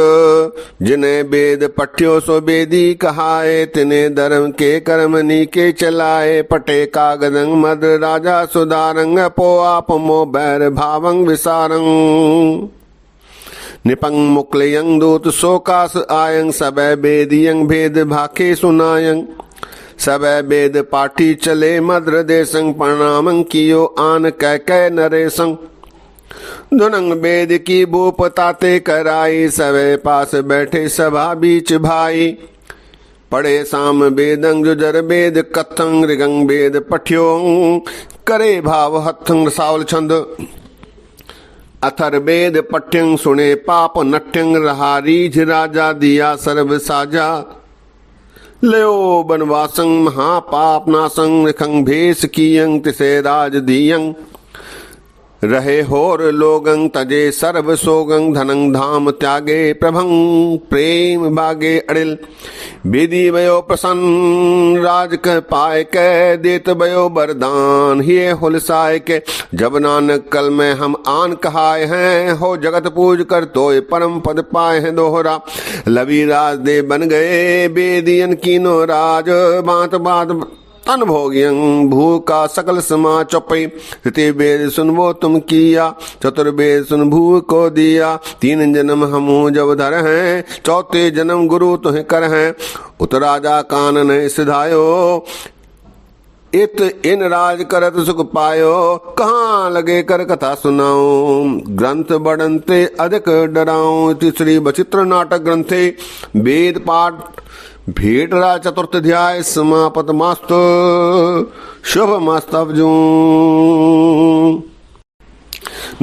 जिन्हें वेद पठ्यो सो वेदी कहाए तिने धर्म के कर्म नीके चलाए पटे कागदंग मद राजा सुधारंग पो आप मो बैर भावंग विसारंग निपंग मुक्लयंग दूत सोकास आयंग सबे वेदियंग भेद भाके सुनायंग सबे वेद पाठी चले मद्र देशंग प्रणामंग कियो आन कह नरेशंग धुनंग वेद की भूप ताते कराई सवे पास बैठे सभा बीच भाई पढ़े साम वेदंग जुजर वेद कथंग ऋगंग वेद पठ्यो करे भाव हथंग। सावल छंद। अथर वेद पठ्यंग सुने पाप नट्यंग रहा रीझ राजा दिया सर्व साजा लयो बनवासंग महापाप नासंग रिखंग भेष कियंग तिसे राज दियंग रहे होर लोगंग तजे सर्व सोगंग धनंग धाम त्यागे प्रभंग प्रेम बागे अड़िल बेदी भयो प्रसन्न राज कह पाए कह देत भयो बरदान हिये हुलसाए के जब नानक कल में हम आन कहाए हैं हो जगत पूज कर तोय परम पद पाए हैं दोहरा लवी राज दे बन गए बेदियन कीनो राज बात बात तन भोगियं भू का सकल समा चौपई। तृतीय वेद सुनवो तुम किया चतुर्वेद सुन भू को दिया तीन जन्म हमू जब धर हैं चौथे जन्म गुरु तुह कर हैं उत राजा कानन सिधायो इत इन राज करत सुख पायो कहाँ लगे कर कथा सुनाओ ग्रंथ बढ़नते अधिक डराओ। श्री बचित्र नाटक ग्रंथे वेद पाठ भेटरा चतुर्थध्याय समापत मास्त शुभ मस्तब्जू।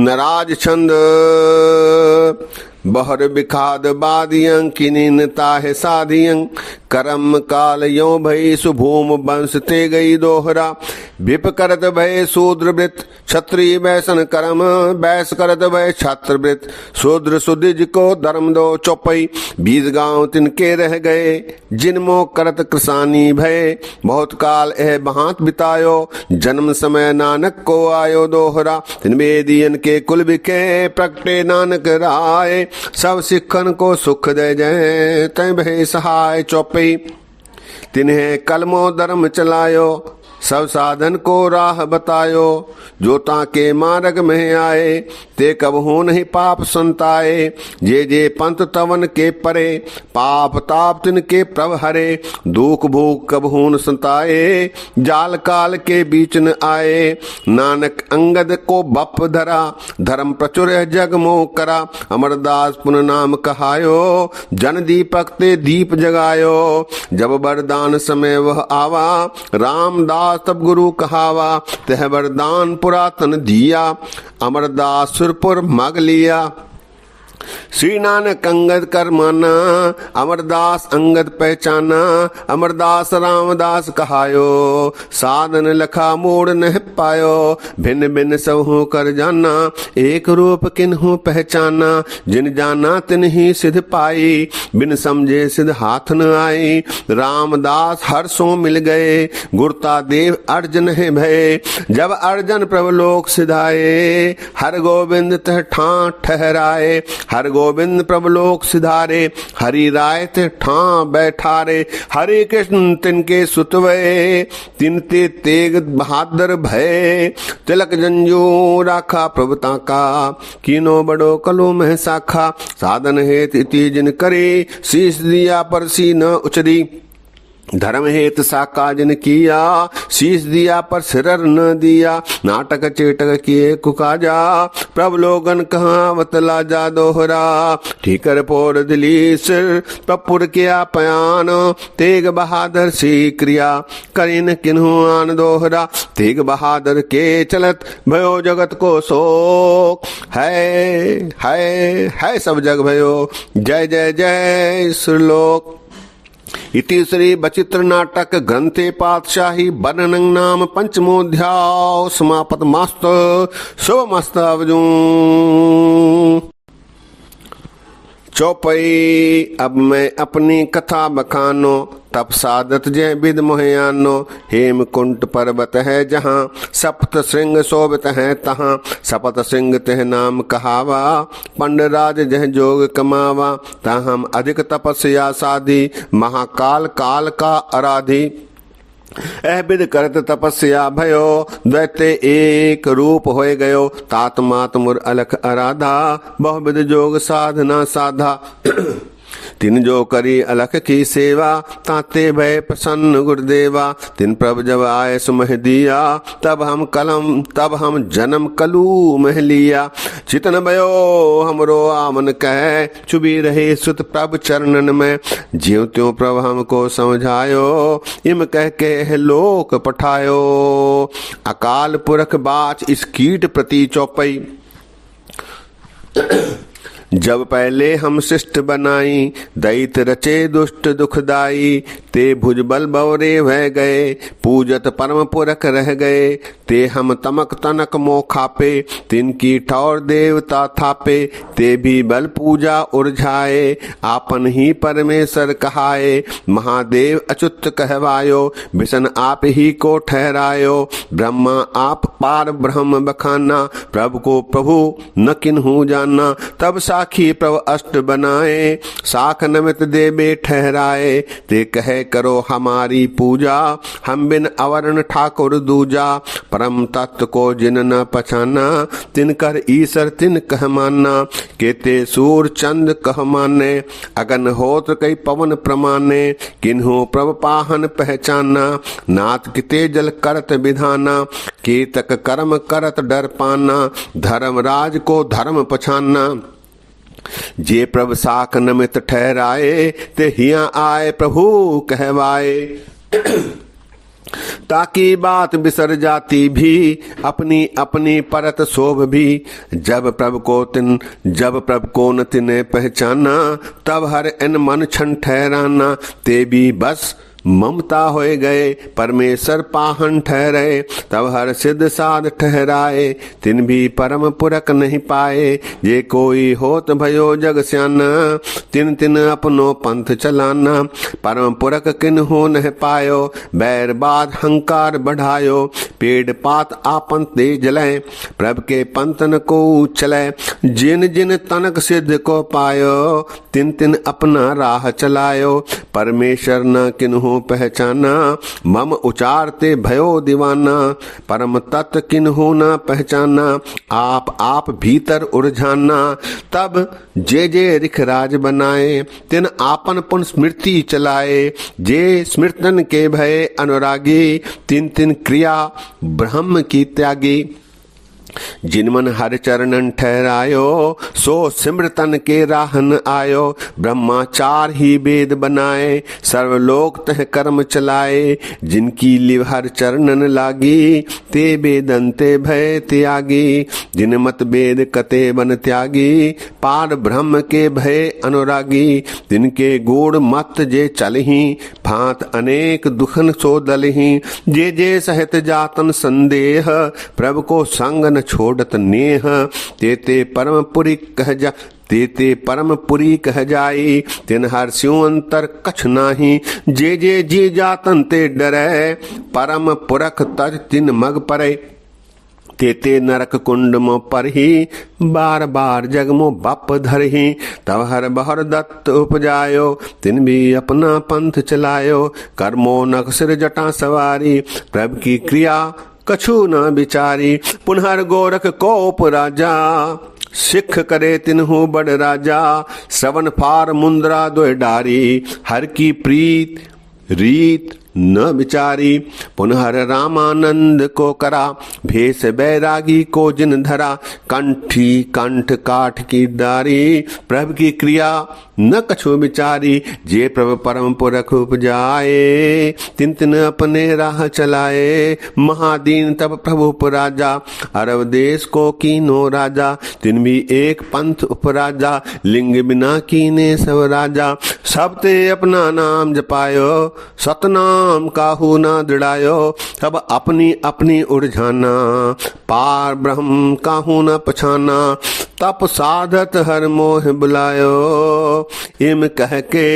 नराज छंद। बहर बिखाद बादियं किनिन ताहे साधियं करम काल यो भई सुभूम वंश ते गई दोहरा विप करत भय शूद्र वृत क्षत्रिय बैसन करम बैस करत भय छात्र वृत शूद्र सुदिज को धर्म दो चौपई 20 गांव तिनके रह गए जिनमो करत कृसानी भय बहुत काल एह बहात बितायो जन्म समय नानक को आयो दोहरा तिन वेदियन के कुल बिके प्रगटे नानक राय सब सिखन को सुख दे जय तय भय सहाय चौपई। तिन्हें कलमो धर्म चलायो सब साधन को राह बतायो। जो ताके मार्ग में आए ते कबहू नहीं पाप संताए। जे पंथ तवन के परे पाप ताप तिनके प्रभ हरे। दुख भूख कबहू न संताए जाल काल के बीच न आए। नानक अंगद को बप धरा धर्म प्रचुर जग मोह करा। अमरदास पुन नाम कहायो जन दीपक ते दीप जगायो। जब वरदान समय वह आवा रामदास तब गुरु कहावा। तह वरदान पुरातन दिया अमरदास सुरपुर मग लिया। श्री नानक अंगद कर माना अमरदास अंगद पहचाना। अमरदास रामदास कहायो साधन लखा मोड़ न पायो। भिन्न भिन्न सब हो कर जाना एक रूप किन्हु पहचाना। जिन जाना तिन ही सिद्ध पाई बिन समझे सिद्ध हाथ न आई। रामदास हर्षों मिल गए गुरता देव अर्जन है भय। जब अर्जन प्रभलोक सिधाए हर गोविंद तह ठां ठहराए। हर गोविंद प्रभलोक सिधारे हरि राय ते ठां बैठारे। हरि कृष्ण तिनके सुतवे तिनते तेग बहादुर भय। तिलक जंजू राखा प्रभुता का कीनो बड़ो कलो मह साखा। साधन हेत इति जिन करे शीश दिया पर सी न उचरी। धर्म हेत साका जिन किया शीश दिया पर सिर न दिया। नाटक चेटक किए कुकाजा प्रभ लोगन कहावत लाजा दोहरा। ठीकर पोर दिली सिर पपुर किया पयान। तेग बहादुर सी क्रिया करिन किन्हु आन दोहरा। तेग बहादुर के चलत भयो जगत को शोक। है सब जग भयो जय जय जय श्रीलोक। इति श्री बचित्र नाटक ग्रंथे पातशाही वर्णन नाम पंचमोध्याय समापत मस्त शुभ मस्त अवजू। चौपई अब मैं अपनी कथा बखानो तप साधत जय विद मोहयानो। हेम कुंट पर्वत है जहाँ सप्त श्रृंग शोभित है तहाँ। सपत सिंह तह नाम कहावा पंडराज जह जोग कमावा। तहाँ हम अधिक तपस्या साधी महाकाल काल का आराधी। अहबिद करत तपस्या भयो दैत्य एक रूप होए गयो। तात मात मुर अलख आराधा बहुविध जोग साधना साधा। तिन जो करी अलख की सेवा ताते भय प्रसन्न गुरुदेवा। तिन प्रभ जब आए सुमह दिया तब हम जन्म कलू मह लिया। चितन भयो हमरो आमन कह चुबी रहे सुत प्रभ चरणन में। ज्यों त्यों प्रभ हमको समझायो इम कह के लोक पठायो। अकाल पुरख बाच इस कीट प्रति चौपई। जब पहले हम शिष्ट बनाई दैत रचे दुष्ट दुखदाई। ते भुजबल बवरे भय गए पूजत परम पुरख रह गए। ते हम तमक तनक मोह खापे तिनकी ठौर देवता थापे। ते भी बल पूजा उर्झाए आपन ही परमेश्वर कहाए। महादेव अच्युत कहवायो विष्णु आप ही को ठहरायो। ब्रह्मा आप पार ब्रह्म बखाना प्रभु को प्रभु न किन्हु जाना। तब साखी प्रभु अष्ट बनाए साख नमित देवे ठहराए। ते कहे करो हमारी पूजा हम बिन अवर्ण ठाकुर दूजा। परम तत्व को जिन न पहचाना तिनकर ईश्वर तिन कह माना। केते सूर चंद कह माने अगन होत्र कई पवन प्रमाने। किन्हु प्रभ पाहन पहचाना नाथ किते जल करत विधाना। केतक कर्म करत डर पाना धर्मराज को धर्म पछाना। जे प्रभ साख नमित ठहराए ते हिया आए प्रभु कहवाए। ताकि बात बिसर जाती भी अपनी अपनी परत शोभ भी। जब प्रभ को न तिने पहचाना तब हर इन मन छन ठहराना। ते भी बस ममता होए गए परमेश्वर पाहन ठहरे, तब हर सिद्ध साध ठहराए, तिन भी परम पुरख नहीं पाए, जे कोई होत भयो जग स्याना, तिन तिन अपनो पंथ चलाना, परम पुरख किन हो नह पायो, बैर बाद हंकार बढ़ायो, पेड़ पात आपन ते जले, प्रभ के पंतन को चले, जिन जिन तनक सिद्ध को पायो, तिन तिन अपना राह चलायो, परमेश्वर न किन्हु पहचाना, मम उचारते भयो दीवाना, परम तत्व किन्हु न पहचाना, आप भीतर उलझाना, तब जे जे रिखराज बनाए, तिन आपन पुन स्मृति चलाए, जे स्मृतन के भय अनुरागी, तिन तिन क्रिया ब्रह्म की त्यागी, जिनमन हर चरणन ठहरायो, सो सिमरतन के राहन आयो, ब्रह्माचार ही वेद बनाए, सर्वलोक तह कर्म चलाए, जिनकी लिव हर चरणन लागी, ते वेदंते भय त्यागी, जिन मत वेद कते बन त्यागी, पार ब्रह्म के भय अनुरागी, तिनके गूढ़ मत जे चलही, भांत अनेक दुखन सो दलही, जे जे सहित जातन संदेह, प्रभु को संग न छोड़त नेह, तेते परमपुरी कह जा, तेते परमपुरी कह जाई, तिन हर स्यों अंतर कछ नाही, जे जे जी जातन ते डरै, परम पुरख तज तिन मग परै, तेते नरक कुंड मो परही, बार बार जग मो बाप धरही, तब हर बहर दत्त उपजायो, तिन भी अपना पंथ चलायो, कर्मो नख सिर जटा सवारी, प्रभ की क्रिया कछु न विचारी, पुनहर गोरख कोप राजा, सिख करे तिन्हु बड़ राजा, श्रवण फार मुंद्रा दो डारी, हर की प्रीत रीत न विचारी, पुनहर रामानंद को करा, भेष बैरागी को जिन धरा, कंठी कंठ काठ की दारी, प्रभु की क्रिया न कछु विचारी, जे प्रभु परम पुरख उपजाए, तिन तिन अपने राह चलाए, महादीन तब प्रभु उपराजा, अरब देश को कीनो राजा, तिन भी एक पंथ उपराजा, लिंग बिना कीने सब राजा, सब ते अपना नाम जपायो, सतनाम काहू ना दृढ़ायो, सब अपनी अपनी उलझाना, पार ब्रह्म काहू न पछाना, तप साधत हर मोह बुलायो, इम कह के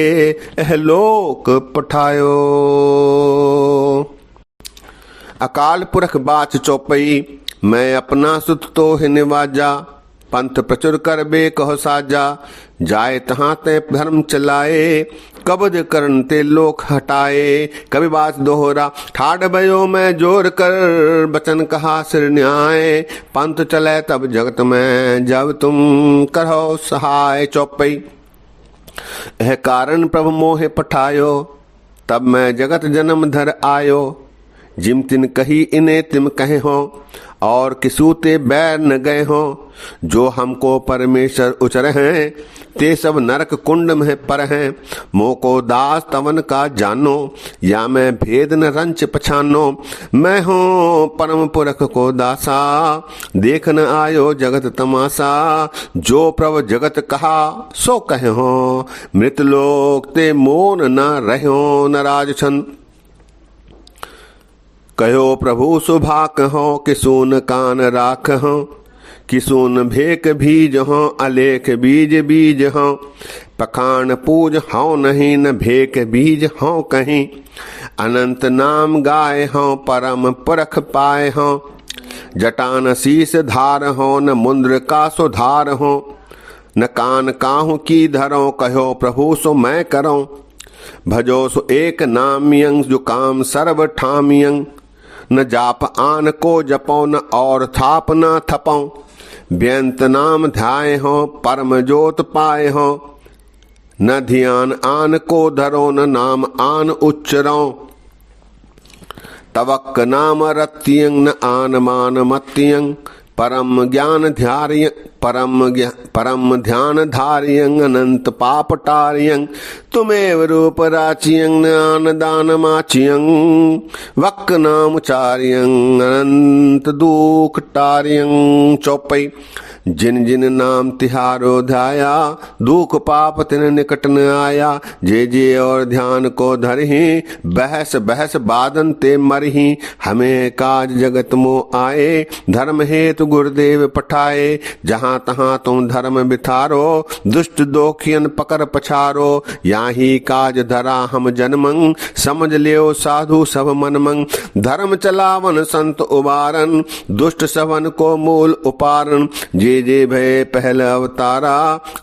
एहलोक पठायो। अकाल पुरख बाच चौपई, मैं अपना सुत तो है निवाजा, पंथ प्रचुर कर बे कहो साजा, जाए तहां ते धर्म चलाए, कबज करन ते लोक हटाए, कभी बात दोहरा ठाड भयो मैं जोर कर, बचन कहा सिर न्याय, पंथ चले तब जगत में, जब तुम करो सहाय। चौपई, यह कारण प्रभु मोहे पठायो, तब मैं जगत जन्म धर आयो, जिम तिन कही इन्हें तिम कहे हो, और किसू ते बैर न गए हो, जो हमको परमेश्वर उचर हैं, ते सब नरक कुंड में पर हैं, मोह को दास तवन का जानो, या मैं भेद न रंच पछानो, मैं हूँ परम पुरख को दासा, देख न आयो जगत तमाशा, जो प्रभु जगत कहा सो कहे हो, मृत लोक ते मोन न रहो न राजछन, कहो प्रभु सुभा कहो, किसून कान राख हो, किसून भेक बीज हो, अलेख बीज बीज हो, पखान पूज हो नहीं न भेक बीज हो कहीं, अनंत नाम गाय हो, परम पुरख पाए हो, जटान शीस धार हो, न मुंद्र का सुधार हो, न कान काहू की धरो, कहो प्रभु सो मैं करो, भजो सो एक नामियं, जो काम सर्व ठामियं, न जाप आन को जपो, न और थाप न थपो, व्यंत नाम ध्याय हो, परम जोत पाए हो, न ध्यान आन को धरो, न नाम आन उच्चरो, तवक नाम रत्यं, न आन मान मत्यं, परम ज्ञान धार्य, परम ध्यान धार्यं, अनंत पाप टार्यं, तुमेव रूप राचियं, ज्ञान दान माचियं, वक्क नाम चार्यं, अनंत दुख टार्यं। चौपई, जिन जिन नाम तिहारो ध्याया, दुख पाप तिन निकट न आया। जे जे और ध्यान को धरहि, बहस बहस बादन ते मरहि। हमें काज जगत मो आए, धर्म हेतु गुरुदेव पठाए। जहाँ तहाँ तुम धर्म बिथारो, दुष्ट दोखियन पकर पछारो। याही काज धरा हम जन्मं, समझ लियो साधु सब मनमंग। धर्म चलावन संत उबारन, दुष्ट सवन को मूल उपारन। जे जे भय पहल अवतारा,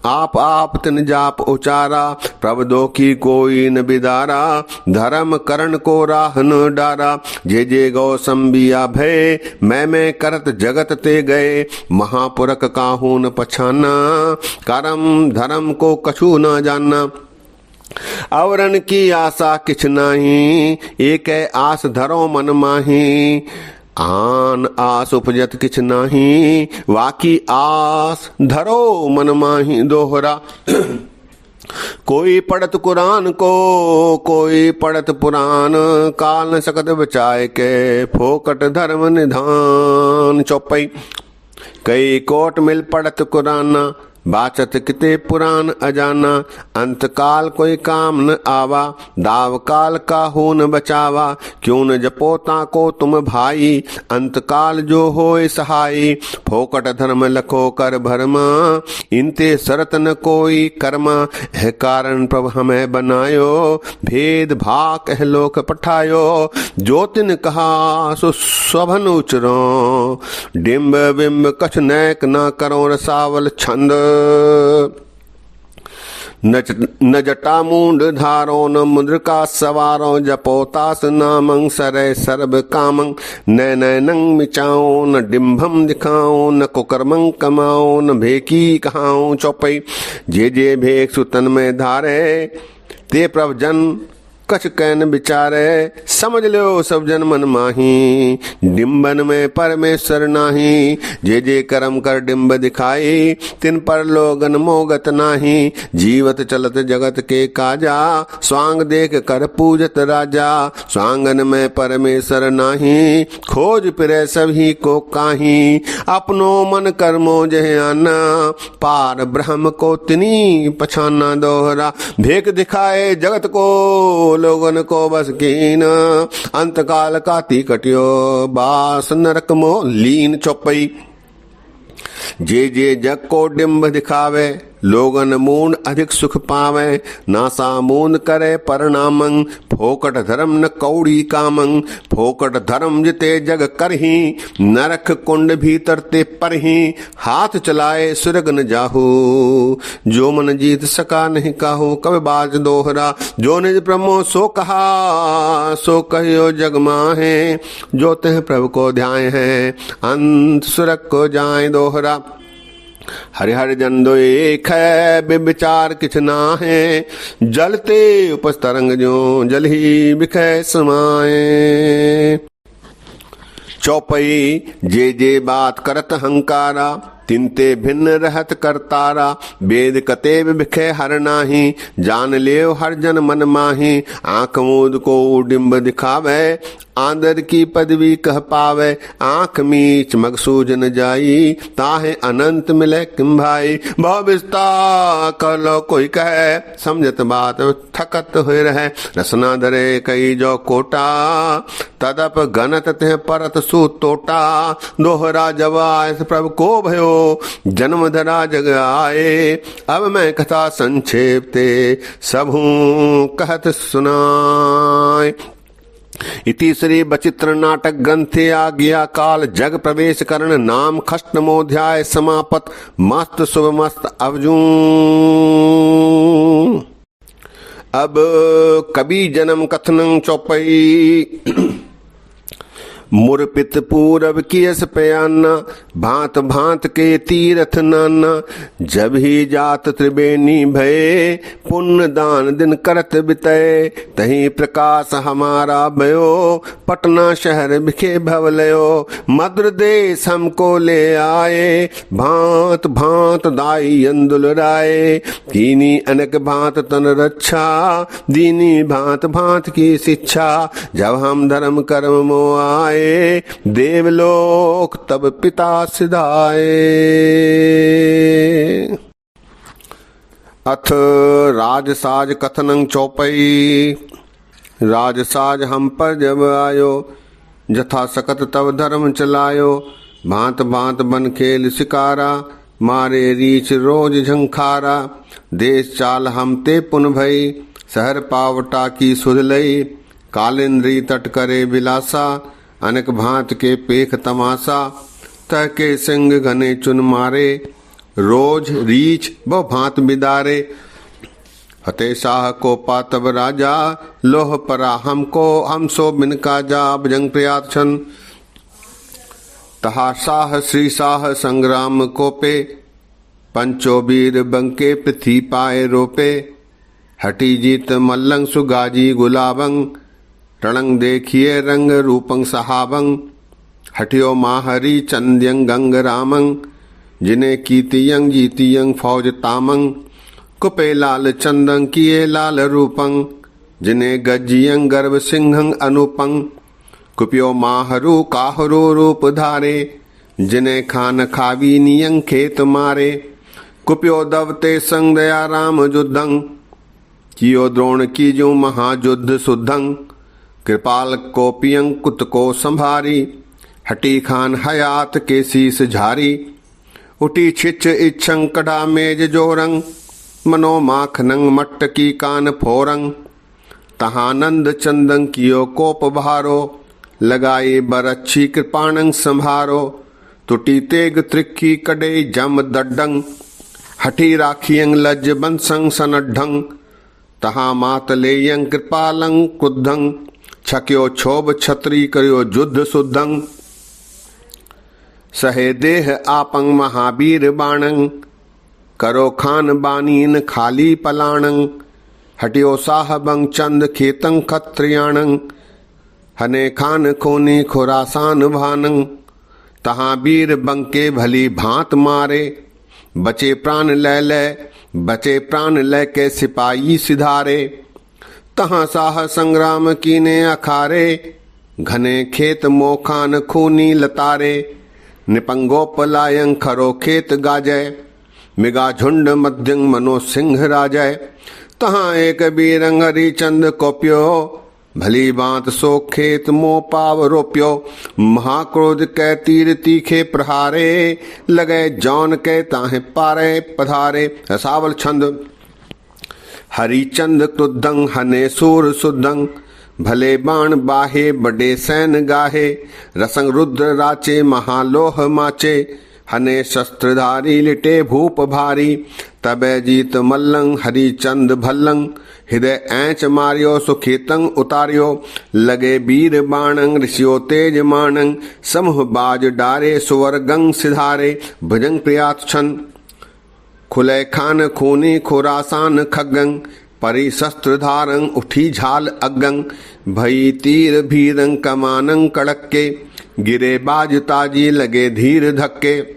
आप तिन जाप उचारा। प्रभु की कोई न बिदारा, धर्म करण को राह न डारा। जे जे गौ संबिया भय, मैं करत जगत ते गए। महापुरख काहू न पछाना, करम धर्म को कछु न जानना। अवरन की आशा किछ नाही, एक आस धरो मन माही। आन आस उपजत किछ नाही, वाकी आस धरो मन माही। दोहरा कोई पढ़त कुरान को, कोई पढ़त पुराण। काल न सकत बचाए के, फोकट धर्म निधान। चौपाई। कई कोट मिल पढ़त कुराना, बाचत किते पुराण अजाना। अंत काल कोई काम न आवा, दाव काल का हो न बचावा। क्यों न जपोता को तुम भाई, अंत काल जो होए सहाई। फोकट धर्म लखो कर भरमा, इनते सरत न कोई कर्मा। है कारण प्रभु हमें बनायो, भेद भाग कह लोक पठायो। ज्योतिन कहा सो स्वभन उचरो, डिम्ब बिम्ब कछ नैक न करो रसावल छंद। न जटा मूंड धारो, न मुद्रिका सवारो। जपोतास नामं सरे सर्व कामं। नैनंग मिचाओ, न डिम्भम दिखाओ। न कुकर्मं कमाओ, न भेकी कहाओ। चौपाई। जे जे भेक सुतन में धारे, ते प्रभ जन कछ कैन विचारे। समझ लो सब जन मन माही, डिम्बन में परमेश्वर नाही। जे जे कर्म कर डिम्ब दिखाई, तिन पर लोगन मोगत नाही। जीवत चलत जगत के काजा, स्वांग देख कर पूजत राजा। स्वांगन में परमेश्वर नाही, खोज फिरे सभी को काही। अपनो मन कर्मो जह आना, पार ब्रह्म को तिनी पछाना। दोहरा भेक दिखाए जगत को, लोगन को बस कीन। अंत काल का ती कटियो, बास नरक मो लीन। चौपाई। जे जे जग को डिम्ब दिखावे, लोगन मूंड अधिक सुख पावे। नासा मूंद करे परिणामं, फोकट धर्म न कौड़ी कामं। फोकट धर्म जिते जग करही, नरक कुंड भीतर ते परही। हाथ चलाए सुरग न जाहू, जो मन जीत सका नहीं काहू। कब बाज दोहरा, जो निज ब्रह्मो सो कहा, सो कहियो जग माहे। जो तह प्रभु को ध्याय है, अंत सुरग को जाए। दोहरा हरि हरि जन दो एक है, विचार किछ ना है। जलते उपस तरंग जो, जल ही बिखै समाए। चौपाई। जे जे बात करत हंकारा, तिनते भिन्न रहत करतारा। वेद कतेब बिखे हर नाही, जान लियो हर जन मन माही। आंख मूद को डिम्ब दिखावे, आंदर की पदवी कह पावे। आंख मीच मगसूज न जाई, ताहे अनंत मिले किम भाई। बहु विस्तार कर लो कोई कहे, समझत बात थकत हुए रहे। रसना धरे कई जो कोटा, तदप गनत ते परत सु तोटा। दोहरा जवाय प्रभु को भयो, जन्म धरा जग आए। अब मैं कथा संक्षेप ते सबहू कहत सुनाए। इति श्री बचित्र नाटक ग्रंथे आज्ञा काल जग प्रवेश करण नाम खष्टमोध्याय समापत। मस्त शुभ मस्त अवजू। अब कवि जन्म कथनं। चौपाई। मुरपित पूरब कियस पयाना, भांत भांत के तीरथ नाना। जब ही जात त्रिवेणी भये, पुण्य दान दिन करत बितय। तही प्रकाश हमारा भयो, पटना शहर बिखे भवलयो। मद्र देश हमको ले आए, भांत भांत दाई अंदुल राय। कीनी अनेक भांत तन रक्षा, दीनी भांत भांत की शिक्षा। जब हम धर्म कर्म मो आए, देवलोक तब पिता सिधाए। अथ राजसाज कथनं चौपई। राजसाज हम पर जब आयो, जथा सकत तब धर्म चलायो। भांत भांत बन खेल शिकारा, मारे रीछ रोज झंखारा। देश चाल हम ते पुन भई, शहर पावटा की सुध लई। कालिंद्री तट करे बिलासा, अनेक भांत के पेख तमाशा। तह के सिंह घने चुन मारे, रोज रीछ बहु भांत बिदारे। हते शाह को पातब राजा, लोह परा हम सो बिन काजा। भुजंग प्रयात छन तहा शाह श्री शाह संग्राम कोपे। पंचो वीर बंके पृथ्वी पाए रोपे। हटी जीत मल्लंग सुगाजी गुलाबंग, रणंग देखिए रंग रूपंग सहाबंग। हटियो माहरी चंद्यंग गंग रामंग, जिन्हें कीतियंग जीतियंग फौज तामंग। कुपे लाल चंदंग किए लाल रूपंग, जिन्हें गज्जियंग गर्भ सिंहंग अनुपंग। कुपियो माहरू काहरू रूप धारे, जिन्हें खान खावी नियंग खेत मारे। कुपियो दवते संग दया राम युद्धंग, कियो द्रोण की जो महायुद्ध सुद्धंग। कृपाल कोपियंग कुत को संभारी, हटी खान हयात के शीस झारी। उठी छिच इच्छंग कढ़ा मेज जोरंग, मनो माखनंग मट्ट की कान फोरंग। तहानंद चंदंग कियो कोप भारो, लगाए बरच्छी कृपाणंग संभारो। टूटी तेग त्रिखी कड़े जम दड्डंग, हठी राखियंग लज बंसंग सनड्ढंग। तहा मात लेयंग कृपालंग क्रुद्धंग, छक्यो क्षोभ छत्री करियो युद्ध सुद्धंग। सहे देह आपंग महावीर बाणंग, करो खान बानीन खाली पलाणंग। हटियो साहबंग चंद खेतंग खत्रियाणंग, हने खान खोनी खुरासान भानंग। तहां वीर बंके भली भांत मारे, बचे प्राण ले के सिपाही सिधारे। तहां साह संग्राम कीने अखारे, घने खेत मोखान खूनी लतारे। निपंगोपलायंग खरो खेत गाजय, मिगा झुंड मध्यंग मनो सिंह राजय। तहां एक बीरंग हरिचंद कोप्यो, भली बात सो खेत मो पाव रोप्यो। महाक्रोध कै तीर तीखे प्रहारे, लगे जौन के ताहे पारे पधारे। रसावल छंद हरिचंद क्रुद्धंग हने सूर सुद्धंग, भले बाण बाहे बड़े सैन गाहे। रसंग रुद्र राचे महालोह माचे, हने शस्त्रधारी लिटे भूप भारी। तबे जीत मल्लंग हरिचंद भल्लंग, हृदय ऐंच मारियो सुखेतंग उतारियो। लगे वीर बाणंग ऋषियो तेज मानंग, समूह बाज डारे सुवर्गंग सिधारे। भुजंग प्रयात छन खुले खान खूनी खुरासान खगंग। परी शस्त्र धारंग उठी झाल अगंग, भई तीर भीरंग कमानंग कड़के। गिरे बाज ताजी लगे धीर धक्के,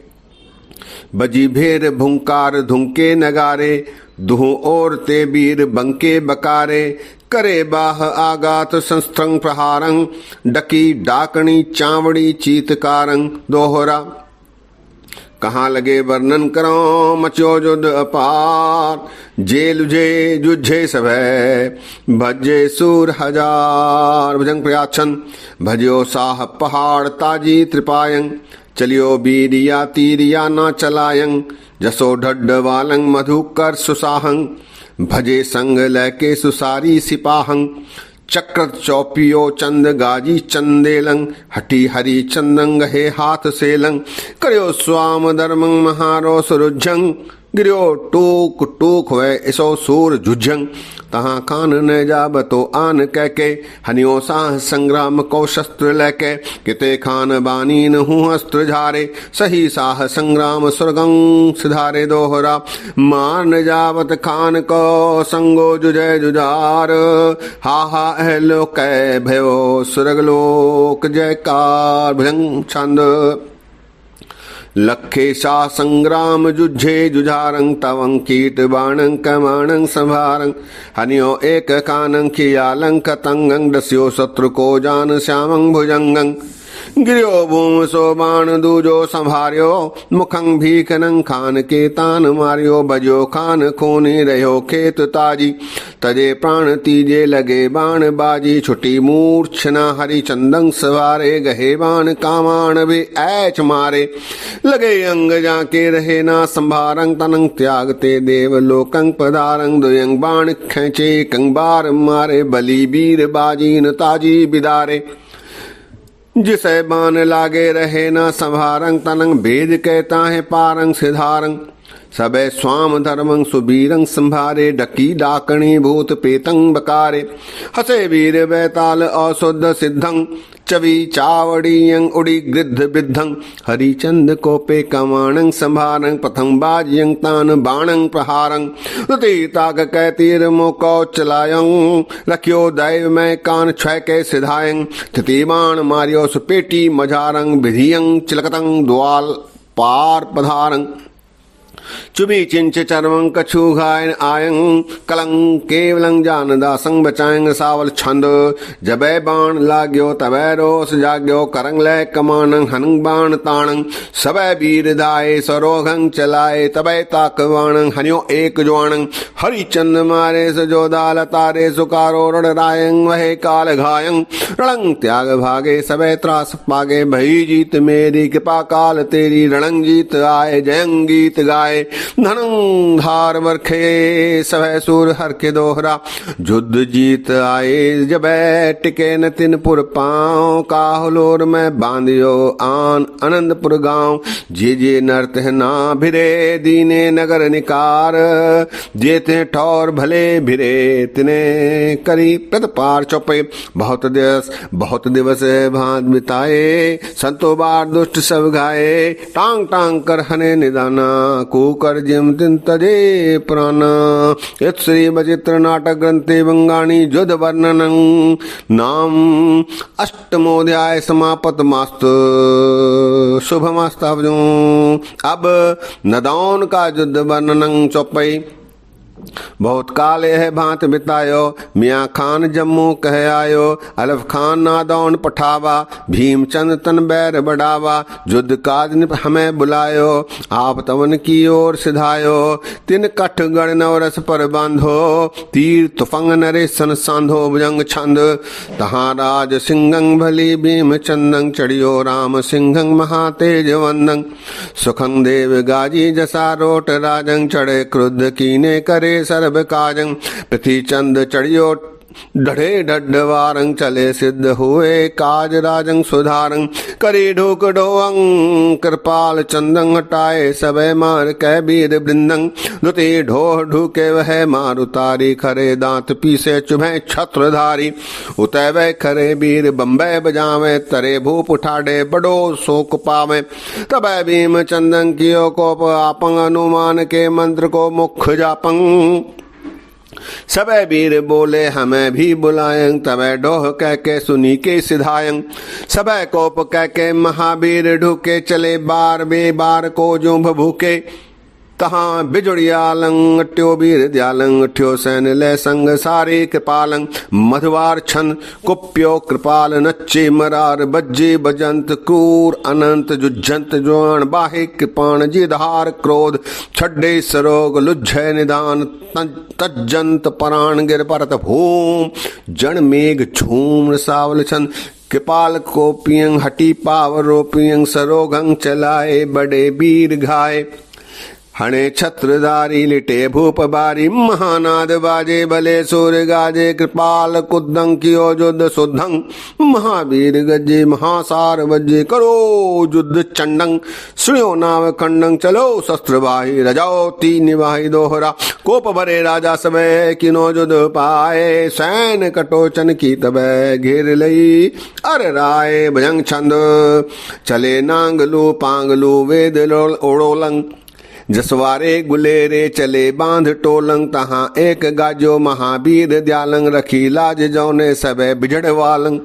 बजी भेर भुंकार धुंके नगारे। दुहु ओर ते वीर बंके बकारे, करे बाह आगात संस्त्रंग प्रहारंग। डकी डाकणी चावड़ी चीतकारंग। दोहरा कहाँ लगे वर्णन करो, मचो युद्ध अपार। जेल जे जुझे सभय, भजे सूर हजार। भुजंग प्रयाछन भजो साह पहाड़ ताजी त्रिपायंग। चलियो बीरिया तीरिया ना चलायंग, जसो ढड्ड वालंग मधुकर सुसाहंग। भजे संग लैके सुसारी सिपाहंग। चक्र चौपियो चंद गाजी चंदेलंग, हठी हरी चंदंग हे हाथ सेलंग। करियो स्वाम धर्मंग महारो सुरुझंग, गिरियो टूक टूक हुए इसो सूर जुझंग। तहां खान न जाबतो आन कहके, हनियो साह संग्राम को शस्त्र लेके। किते खान बानीन हूँ अस्त्र झारे, सही साह संग्राम सुरगंग सिधारे। दोहरा मार न जावत खान को संगो जुझे जुझार। हा हा अहलो कै भयो सुरगलोक जयकार। भुजंग छंद लखे शाह संग्राम जुझे जुझारंग। तवंग कीट बाणंग कमाणंग संभारंग। हनियो एक कानंग खियालंग कतंगंग। दस्यो शत्रु को जान श्यामंग भुजंगंग। गिरियो भूम सो बाण दूजो संभार्यो मुखं भीखनं खान के तान मारियो बजो खान खूनी रहो खेत ताजी तजे प्राण तीजे लगे बाण बाजी छुटी मूर्छना हरिचंदन सवारे गहे बाण कामान वे ऐच मारे लगे अंग जाके रहे ना संभारंग तनंग त्यागते देव लोकंग पदारंग दुयंग बाण खेचे कंबार मारे बलि वीर बाजी न ताजी बिदारे जिसे बाण लागे रहे ना संभारंग तनंग भेद कहता है पारंग सिधारंग सबे स्वाम धर्मं सुबीरं संभारे डकी डाकणी भूत पेतंग बकारे हसे वीर बैताल औषुद्ध सिद्धं चवी चावड़ीयं उड़ी गृद्ध बिद्धं हरिचंद कोपे कमाणं संभारं प्रथम बाजयं तान बाणं प्रहारं रुति ताक कै तीर मोको चलायं रखियो दैव में कान छय के सिधायं तिति बाण मारियो सुपेटी मझारं विधियं चिलकतं द्वाल पार पधारं चुबी चिंच चरवं कछु घायन आयं कलंग केवलं जान दासंग बचाएंग सावल छंद जबे बाण लाग्यो तबे रोस जाग्यो करंग ले कमानं हनंग बाण ताणंग सबे वीर दाए सरोघं चलाए तबे ताक बाणं हन्यो एक ज्वाणं हरिचंद मारे सजोदाल तारे सुकारो रण रायं वहे काल घायं रणंग त्याग भागे सबे त्रास पागे भई जीत मेरी कृपा काल तेरी रणंग जीत आए जयं गीत गाए धनंग धार बरखे सभय सूर हर के दोहरा युद्ध जीत आए जब टिके न तिन पुर पाँव काहलोर में बांधियो आन आनंदपुर गांव जे नर्त ना भिरे दीने नगर निकार जेते ठौर भले भिरे तिने करी प्रतपार चौपे बहुत दिवस भांत बिताए संतो बार दुष्ट सब गाए टांग टांग कर हने निदाना कुकर जिम तिन तजे प्राणा यत् श्री बचित्र नाटक ग्रंथे बंगाणी युद्ध वर्णनं नाम अष्टमोध्याय समापत मास्तु शुभमस्तु। अब नदौन का युद्ध वर्णनं चौपाई बहुत काले है भांत बितायो मियाँ खान जम्मू कह आयो अलफ खान नादौन पठावा भीमचंद तन बैर बढ़ावा युद्ध काज निप हमें बुलायो आप तवन की ओर सिधायो तिन कठ गण नवरस पर बांधो तीर तुफंग नरे सन सांधो भुजंग छंद तहाँ राज सिंहंग भली भीमचंदंग चढ़ियो राम सिंहंग महातेज वंदंग सुखंग देव गाजी जसा रोट राजंग चढ़े क्रुद्ध कीने करे सर्व काजं पृथ्वी चंद चढ़ियो ढढ़े ढड्ढवारंग चले सिद्ध हुए काज राजंग सुधारंग करे ढोक ढोअंग कृपाल चंदंग हटाए सबे मार कै वीर वृंदंग दुते ढोह ढूके वह मार उतारी खरे दांत पीसे चुभे छत्रधारी उतय वह खरे वीर बम्बे बजावे तरे भूप उठाड़े बड़ो शोक पावे तबे भीम चंदन कियो कोप आपंग अनुमान के मंत्र को मुख जापंग सबे वीर बोले हमें भी बुलायं तबे डोह कह के सुनी के सिधायं सबे कोप कह के महावीर ढूके चले बार बे बार को जो भूखे तहाँ बिजुड़ियालंग ट्यो वीर दयालंग ठ्यो सैन ले संग सारे कृपालंग मधुवार छन कुप्यो कृपाल नच्चे मरार बज्जे बजंत क्रूर अनंत जुझंत ज्वाण बाहे कृपाण जिधार क्रोध छड्डे सरोग लुज्जय निदान तज्जंत पराण गिर परत भूम जन मेघ झूम सावल छन कृपाल कोपियं हटी पाव रोपियं सरोगंग चलाए बड़े वीर घाए हणे छत्रधारी लिटे भूप बारी महानाद बाजे भले सूर गाजे कृपाल कुदंग कियो युद्ध सुधंग महावीर गजे महासार बजे करो युद्ध चंडंग सुनियो नाव खंडंग चलो शस्त्र बाही रजाओ तीन निवाही दोहरा कोप भरे राजा सबे किनो युद्ध पाए सैन कटोचन की तबे घेर लई अर राय भजंग छंद चले नांगलू पांगलू वेद ओड़ोलंग जसवारे गुलेरे चले बांध टोलंग तहाँ एक गाजो महावीर दयालंग रखी लाज जौने सबे बिजड़ वालंग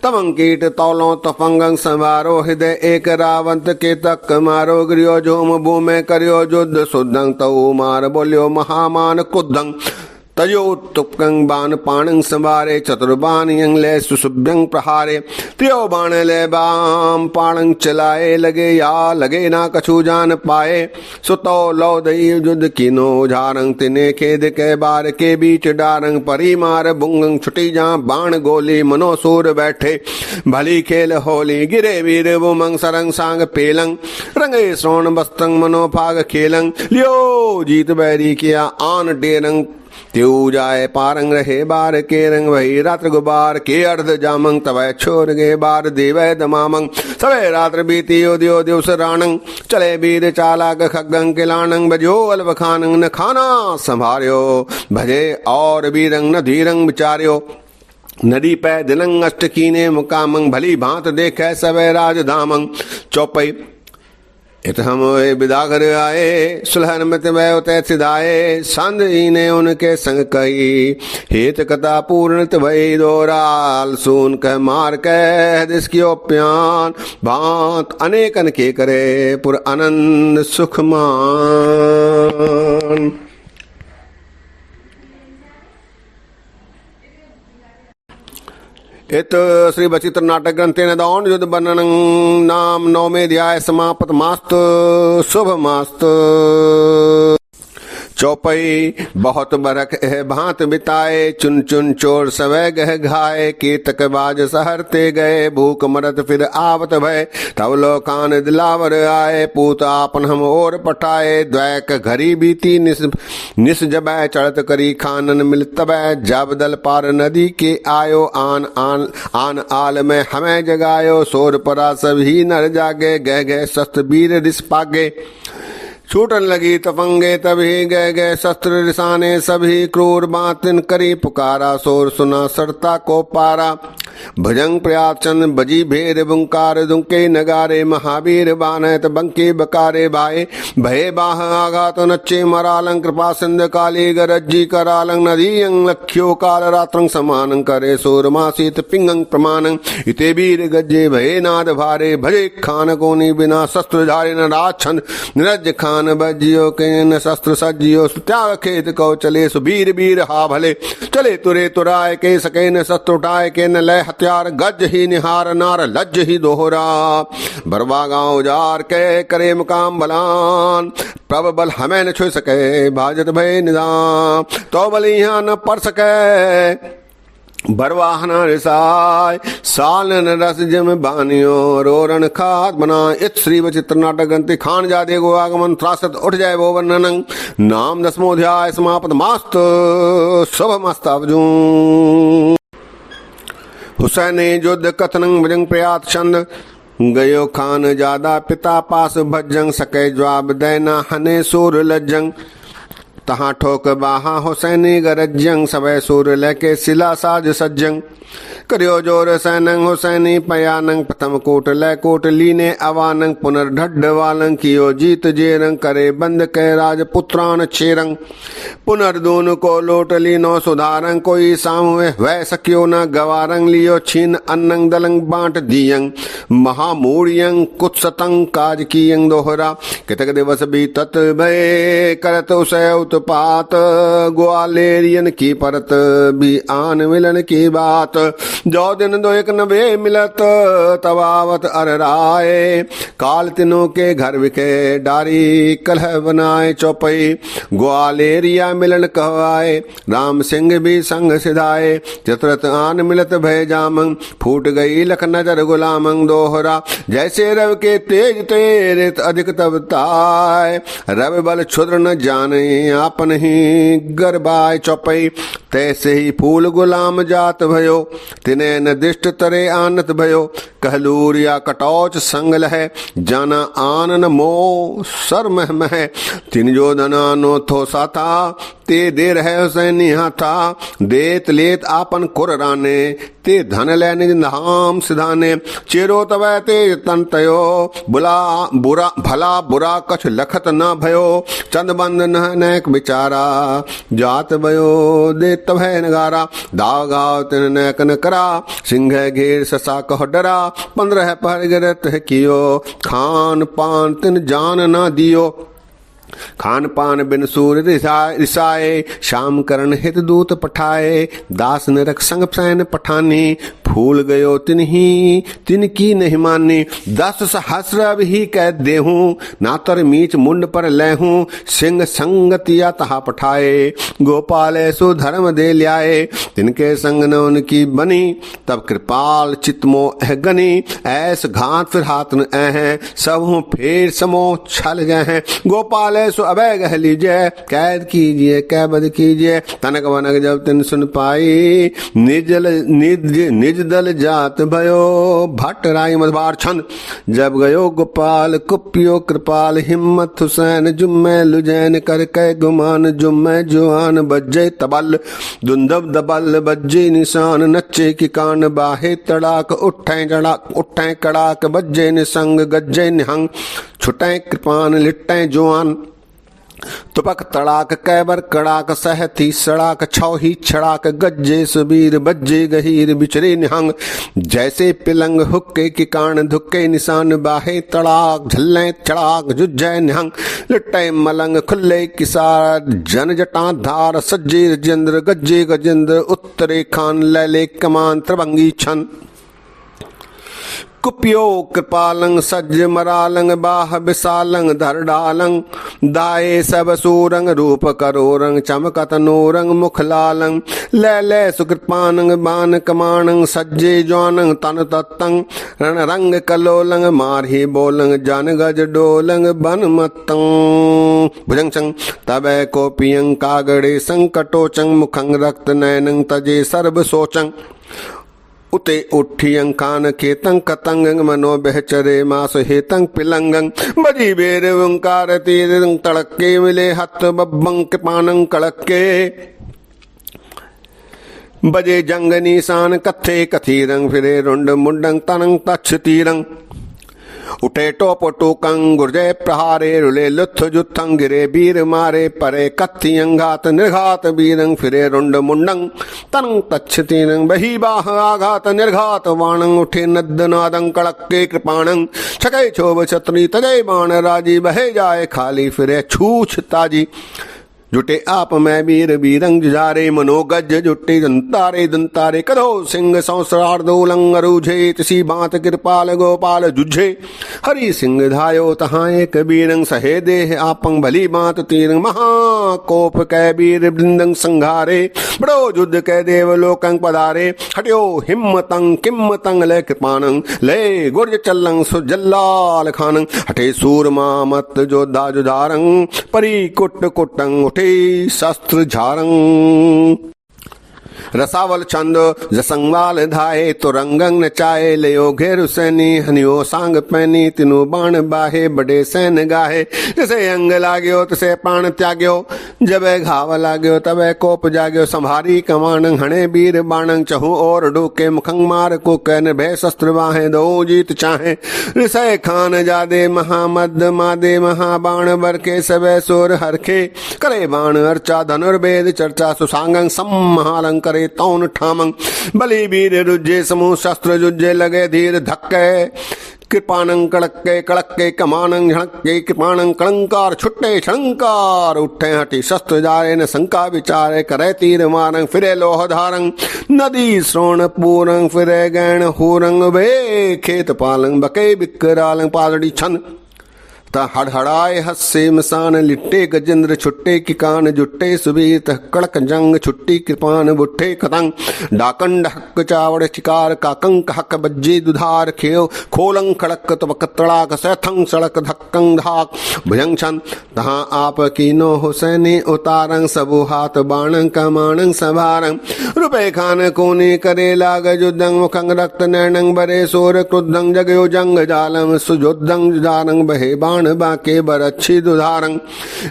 तवंग कीट तौलों तफंगंग संवारो हृदय एक रावंत के तक मारो गृयो झूम भूमे करियो युद्ध सुदंग तऊ मार बोलियो महामान कुदंग तयोत्तुकं बाण पाणं संवारे चतुर्बाण यंग ले सुशुभ्यं प्रहारे त्यो बाण ले बाम पाणं चलाए लगे या लगे ना कछु जान पाए सुतो लो दई युद्ध कीनो झारंग तिने खेद के बार के बीच डारंग परी मार बुंगंग छुटी जा बाण गोली मनोसूर बैठे भली खेल होली गिरे वीर बुमंग सरंग सांग पेलंग रंगे श्रोण बस्तंग मनोभाग खेलंग लियो जीत बैरी किया आन डेरंग त्यू जाए पारंग रहे बार के रंग वही रात्र गुबार के अर्ध जामंग तवै छोर गे बार देवै दमामंग सवे रात्र बीती उद्यो दिवस राणंग चले वीर चालाक खगंग किलाणंग बजो अल्व खानंग न खाना संभार्यो भजे और वीरंग न धीरंग विचार्यो नदी पै दिलंग अष्ट कीने मुकामंग भली भांत देखे सवे राजधामंग चौपई इत हम बिदागर आए सुलहन मत वह तय सिधाए संद ने उनके संग कही हेत कथा पूर्ण वही दोराल सुन कह मार कह दिसकियो प्यान भांत अनेकन के करे पुर आनंद सुखमान। इत श्री बचित्र नाटक ग्रंथेन दौंड युद्ध वर्णन नाम नवमेऽध्याय समाप्त मास्तु शुभ मास्तु। चौपई बहुत बरख है भांत बिताए चुन चुन चोर सवै गह घाए कीतक बाज सहरते गए भूख मरत फिर आवत भय तब लोकान दिलावर आए पूत आपन हम और पठाए द्वैक घरी बीती निस जबै चढ़त करी खानन मिल तबै जब दल पार नदी के आयो आन आन आन आल में हमें जगायो सोर परा सभी नर जागे गह गह शस्त्र वीर रिस पागे छूटन लगी तफंगे तभी गए गए शस्त्र रिसाने सभी क्रूर बातिन करी पुकारा सोर सुना सरता को पारा भुजंग प्रयाचन बजी भेद बुंकार दुंके नगारे महावीर बानैत बंके बकारे भाई भय बाह आघात नच्चे मरालंग कृपा सिंध काली गरज्जी करालंग नदी अंग लख्यो काल रात्रंग समानं करे सूरमासीत पिंगंग प्रमाणं इते वीर गज्जे भय नाद भारे भजे खान कोनी बिना शस्त्र धारे न राछन निरज खान बजियो के न शस्त्र सज्जियो त्याग खेत को चले सुबीर वीर हा भले चले तुरे तुराय के सके न शस्त्र उठाए के न लय हथियार गज ही निहार नार लज्ज ही दोहरा बरवा गांव जार के करे मुकाम बलान प्रभ बल हमें न छू सके भाजत भय निदान तो बल यहाँ न पड़ सके बरवाहन रिसाय सालन रस जम बानियो रोरण खात बना इत श्री वचित्र नाटक ग्रंथि खान जादे गो आगमन त्रासत उठ जाए वो वर्णन नाम दसमोध्याय समाप्त मास्त शुभ मस्त अवजू। हुसैन युद्ध कथनं भजंग प्रयात छंद गयो खान ज्यादा पिता पास भजंग सके जवाब देना हने सूर लज्जंग तहाँ ठोक बाहा हुसैनी गरजंग सवै सूर लेके सिला साज सज्जंग करियो जोर सैनंग हुसैनी पयानंग प्रथम कोट लै कोट लीने अवानंग पुनर्ढड्ढ वालंग कियो जीत जेरंग करे बंद कै राजपुत्रान छेरंग पुनर्दून को लोट लीनो सुधारंग कोई सामुए वै सकियो न गवारंग लियो छीन अन्नंग दलंग बांट दियंग महामूढ़ियंग कुत्सतंग काज कियंग दोहरा कितक दिवस बीतत भय करत उसे उत्पात ग्वालेरियन की परत भी आन मिलन की बात जो दिन दो एक नबे मिलत तबावत अर राय काल तिनों के घर विखे डारी कलह बनाए चौपई ग्वालेरिया मिलन कहवाए राम सिंह भी संग सिधाए चतुरत आन मिलत भय जामंग फूट गई लख नजर गुलामंग दोहरा जैसे रव के तेज तेरित अधिक तब ताय रव बल क्षुद्र न जाने आपन ही गरबाय चौपई तैसे ही फूल गुलाम जात भयो तिने न दिष्ट तरे आनत भयो कहलूर या कटौच संग लहे जाना आन न मोह सर मह मह तिन जो दना नो थो साथा ते दे रहे हुसैनी हाथा देत लेत आपन कुर राने ते धन ले निज धाम सिधाने चेरो तवै ते तन तयो बुला बुरा भला बुरा कछ लखत न भयो चंद बंद न नैक बिचारा जात भयो दे तवै नगारा दाव गाव तिन नैक न करा सिंह घेर ससा कह डरा 15 पहर गिरत कियो खान पान तिन जान न दियो खान पान बिन सूर रिसाए, शाम करण हित दूत पठाए, दास नरक संग सैन पठानी, फूल गयो तिनही तिनकी नहीं मानी, 10 सहस्र अब ही कह देहूं, नातर मीच मुंड पर लहूं, सिंह संगतिया तहा पठाए, गोपाल ऐसो धर्म दे ल्याए, तिनके संग न उनकी बनी, तब कृपाल चितमो गनी, ऐस घात फिर हाथ न हैं, सब हूँ फेर समो छल गए हैं, गोपाल सो अभय गह लीजिए, कैद कीजिए कैबद कीजिए, तनक वनक जब तिन सुन पाई, निज दल जात भयो, भट्ट राई मधुबार छंद, जब गयो गोपाल कुपियो कृपाल, हिम्मत हुसैन जुम्मे लुजैन कर कै गुमान, जुम्मे जुआन बज्जे तबल, दुंदब दबल बज्जे निशान, नच्चे की कान बाहे तड़ाक, उठे कड़ाक बज्जे निसंग, गज्जे निहंग, छुटे कृपान लिट्टे जुआन, तुपक तड़ाक कैबर कड़ाक, सहती सड़ाक छौही छड़ाक, गज्जे सुबीर बज्जे गहीर, बिचरे निहंग, जैसे पिलंग हुक्के की कान, धुक्के निशान बाहे तड़ाक, झल्ले चड़ाक जुज्जै निहंग, लिट्टे मलंग खुल्ले किसार, जन जटा धार, सज्जे रजेंद्र गज्जे गजेंद्र, उत्तरे खान लैले कमान, त्रिभंगी छन, कुपियो कृपालंग सज्ज मरालंग, बाह विशालंग धर डालंग, दाए सब सूरंग, रूप करोरंग, चमकत नोरंग, मुख लालंग, ले सुकृपानंग, बान कमानंग, सज्जे ज्वानंग, तन तत्तंग, रण रंग कलोलंग, मारही बोलंग, जन गज डोलंग, बन मतंग, भुजंग संग, तबे कोपियंग, कागड़े संकटोचंग, मुखंग रक्त नयनंग, तजे सर्व सोचंग, उते उठियं कान केतं कतंगं, मनो बहचरे मास हेतं पिलंगं, बजी बेर ओंकार तीरं तड़के, मिले हत बब्बं कृपानं कड़के, बजे जंग निशान कथे कथीरं, फिरे रुंड मुंडं तनं तच्छ तीरं, उठे टोप टोकं गुर्जय प्रहारे, रुले लुत्थ जुत्थं, गिरे बीर मारे, परे कत्थि अंघात निर्घात बीरं, फिरे रुंड मुंडं तनं तच्छ तीरं, बही बाह आघात निर्घात वाणं, उठे नद्द नादं कड़के कृपाणं, छके क्षोभ छत्री तजय बाण राजी, बहे जाए खाली फिरे छूछ ताजी, जुटे आप मैं वीर बीरंग जुझारे, मनोगज जुटे दंतारे दंतारे, करो सिंह संसरार दोलंग, अरूझे तिसी बात कृपाल गोपाल जुझे, हरि सिंह धायो तहाँ एक बीरंग, सहे देह आपंग भली बात तीरंग, महाकोप कै वीर वृंदंग संघारे, बड़ो युद्ध कै देव लोकंग पधारे, हट्यो हिम्मतंग किम्मतंग ले कृपानंग, ले गुर्ज चल्लंग सुजल्लाल खानंग, हटे सूरमा मत जोधा जुधारंग, परी कुट कुटंग, उठे शस्त्र झारंग, रसावल छंद जसंगवाल धाये, तो रंगंग नचाए, लयो घेर सैनी, हनियो सांग पैनी, तिनु बाण बाहे, बड़े सैन गाहे, जैसे अंग लाग्यो तसे प्राण त्याग्यो, जबे घाव लाग्यो तबे कोप जाग्यो, संभारी कमानंग, हणे बीर बाणंग, चहु और डूके, मुखंग मार को कैन भय शस्त्र बाहे, दो जीत चाहे, ऋषय खान जादे महामद मादे, महाबाण बरके सबे सोर हरखे, करे बाण अर्चा धनुर्वेद चर्चा, सुसांगंग सम्महालंग करे तौन ठामंग, बलि वीर रुज्जे समूह शस्त्र जुज्जे, लगे धीर धक्के कृपाणं कड़के कड़के, कमानं झड़के कृपाणं कलंकार, छुट्टे छड़ंकार, उठे हटी शस्त्र जारे, न शंका विचारे, करे तीर मारंग, फिरे लोह धारंग, नदी श्रोण पूरंग, फिरे गैण हूरंग, वे खेत पालंग, बके बिकरालंग, पालड़ी छन, हड़हड़ाए हस्से मसान, लिट्टे गजेंद्र छुट्टे की कान, जुट्टे सुबीर तह कड़क जंग, छुट्टी कृपान बुट्ठे कतंग, डाकन डहक चावड़ चिकार, काकंक हक बज्जे दुधार, खेव खोलंग खड़क तबक तड़ाक, सैथंग सड़क धक्कंग धाक, भुजंग छन, तहाँ आप कीनो हुसैनी उतारंग, सबु हाथ बाणंग कमाणंग संभारंग, रुपए खान कोने करे लाग जुदंग, मुखंग रक्त नैनंग, बरे सोर क्रुद्धंग, जगयो जंग जालम, सुजुदंग जुदारंग, बहे बाण बाके बरच्छी दुधारंग,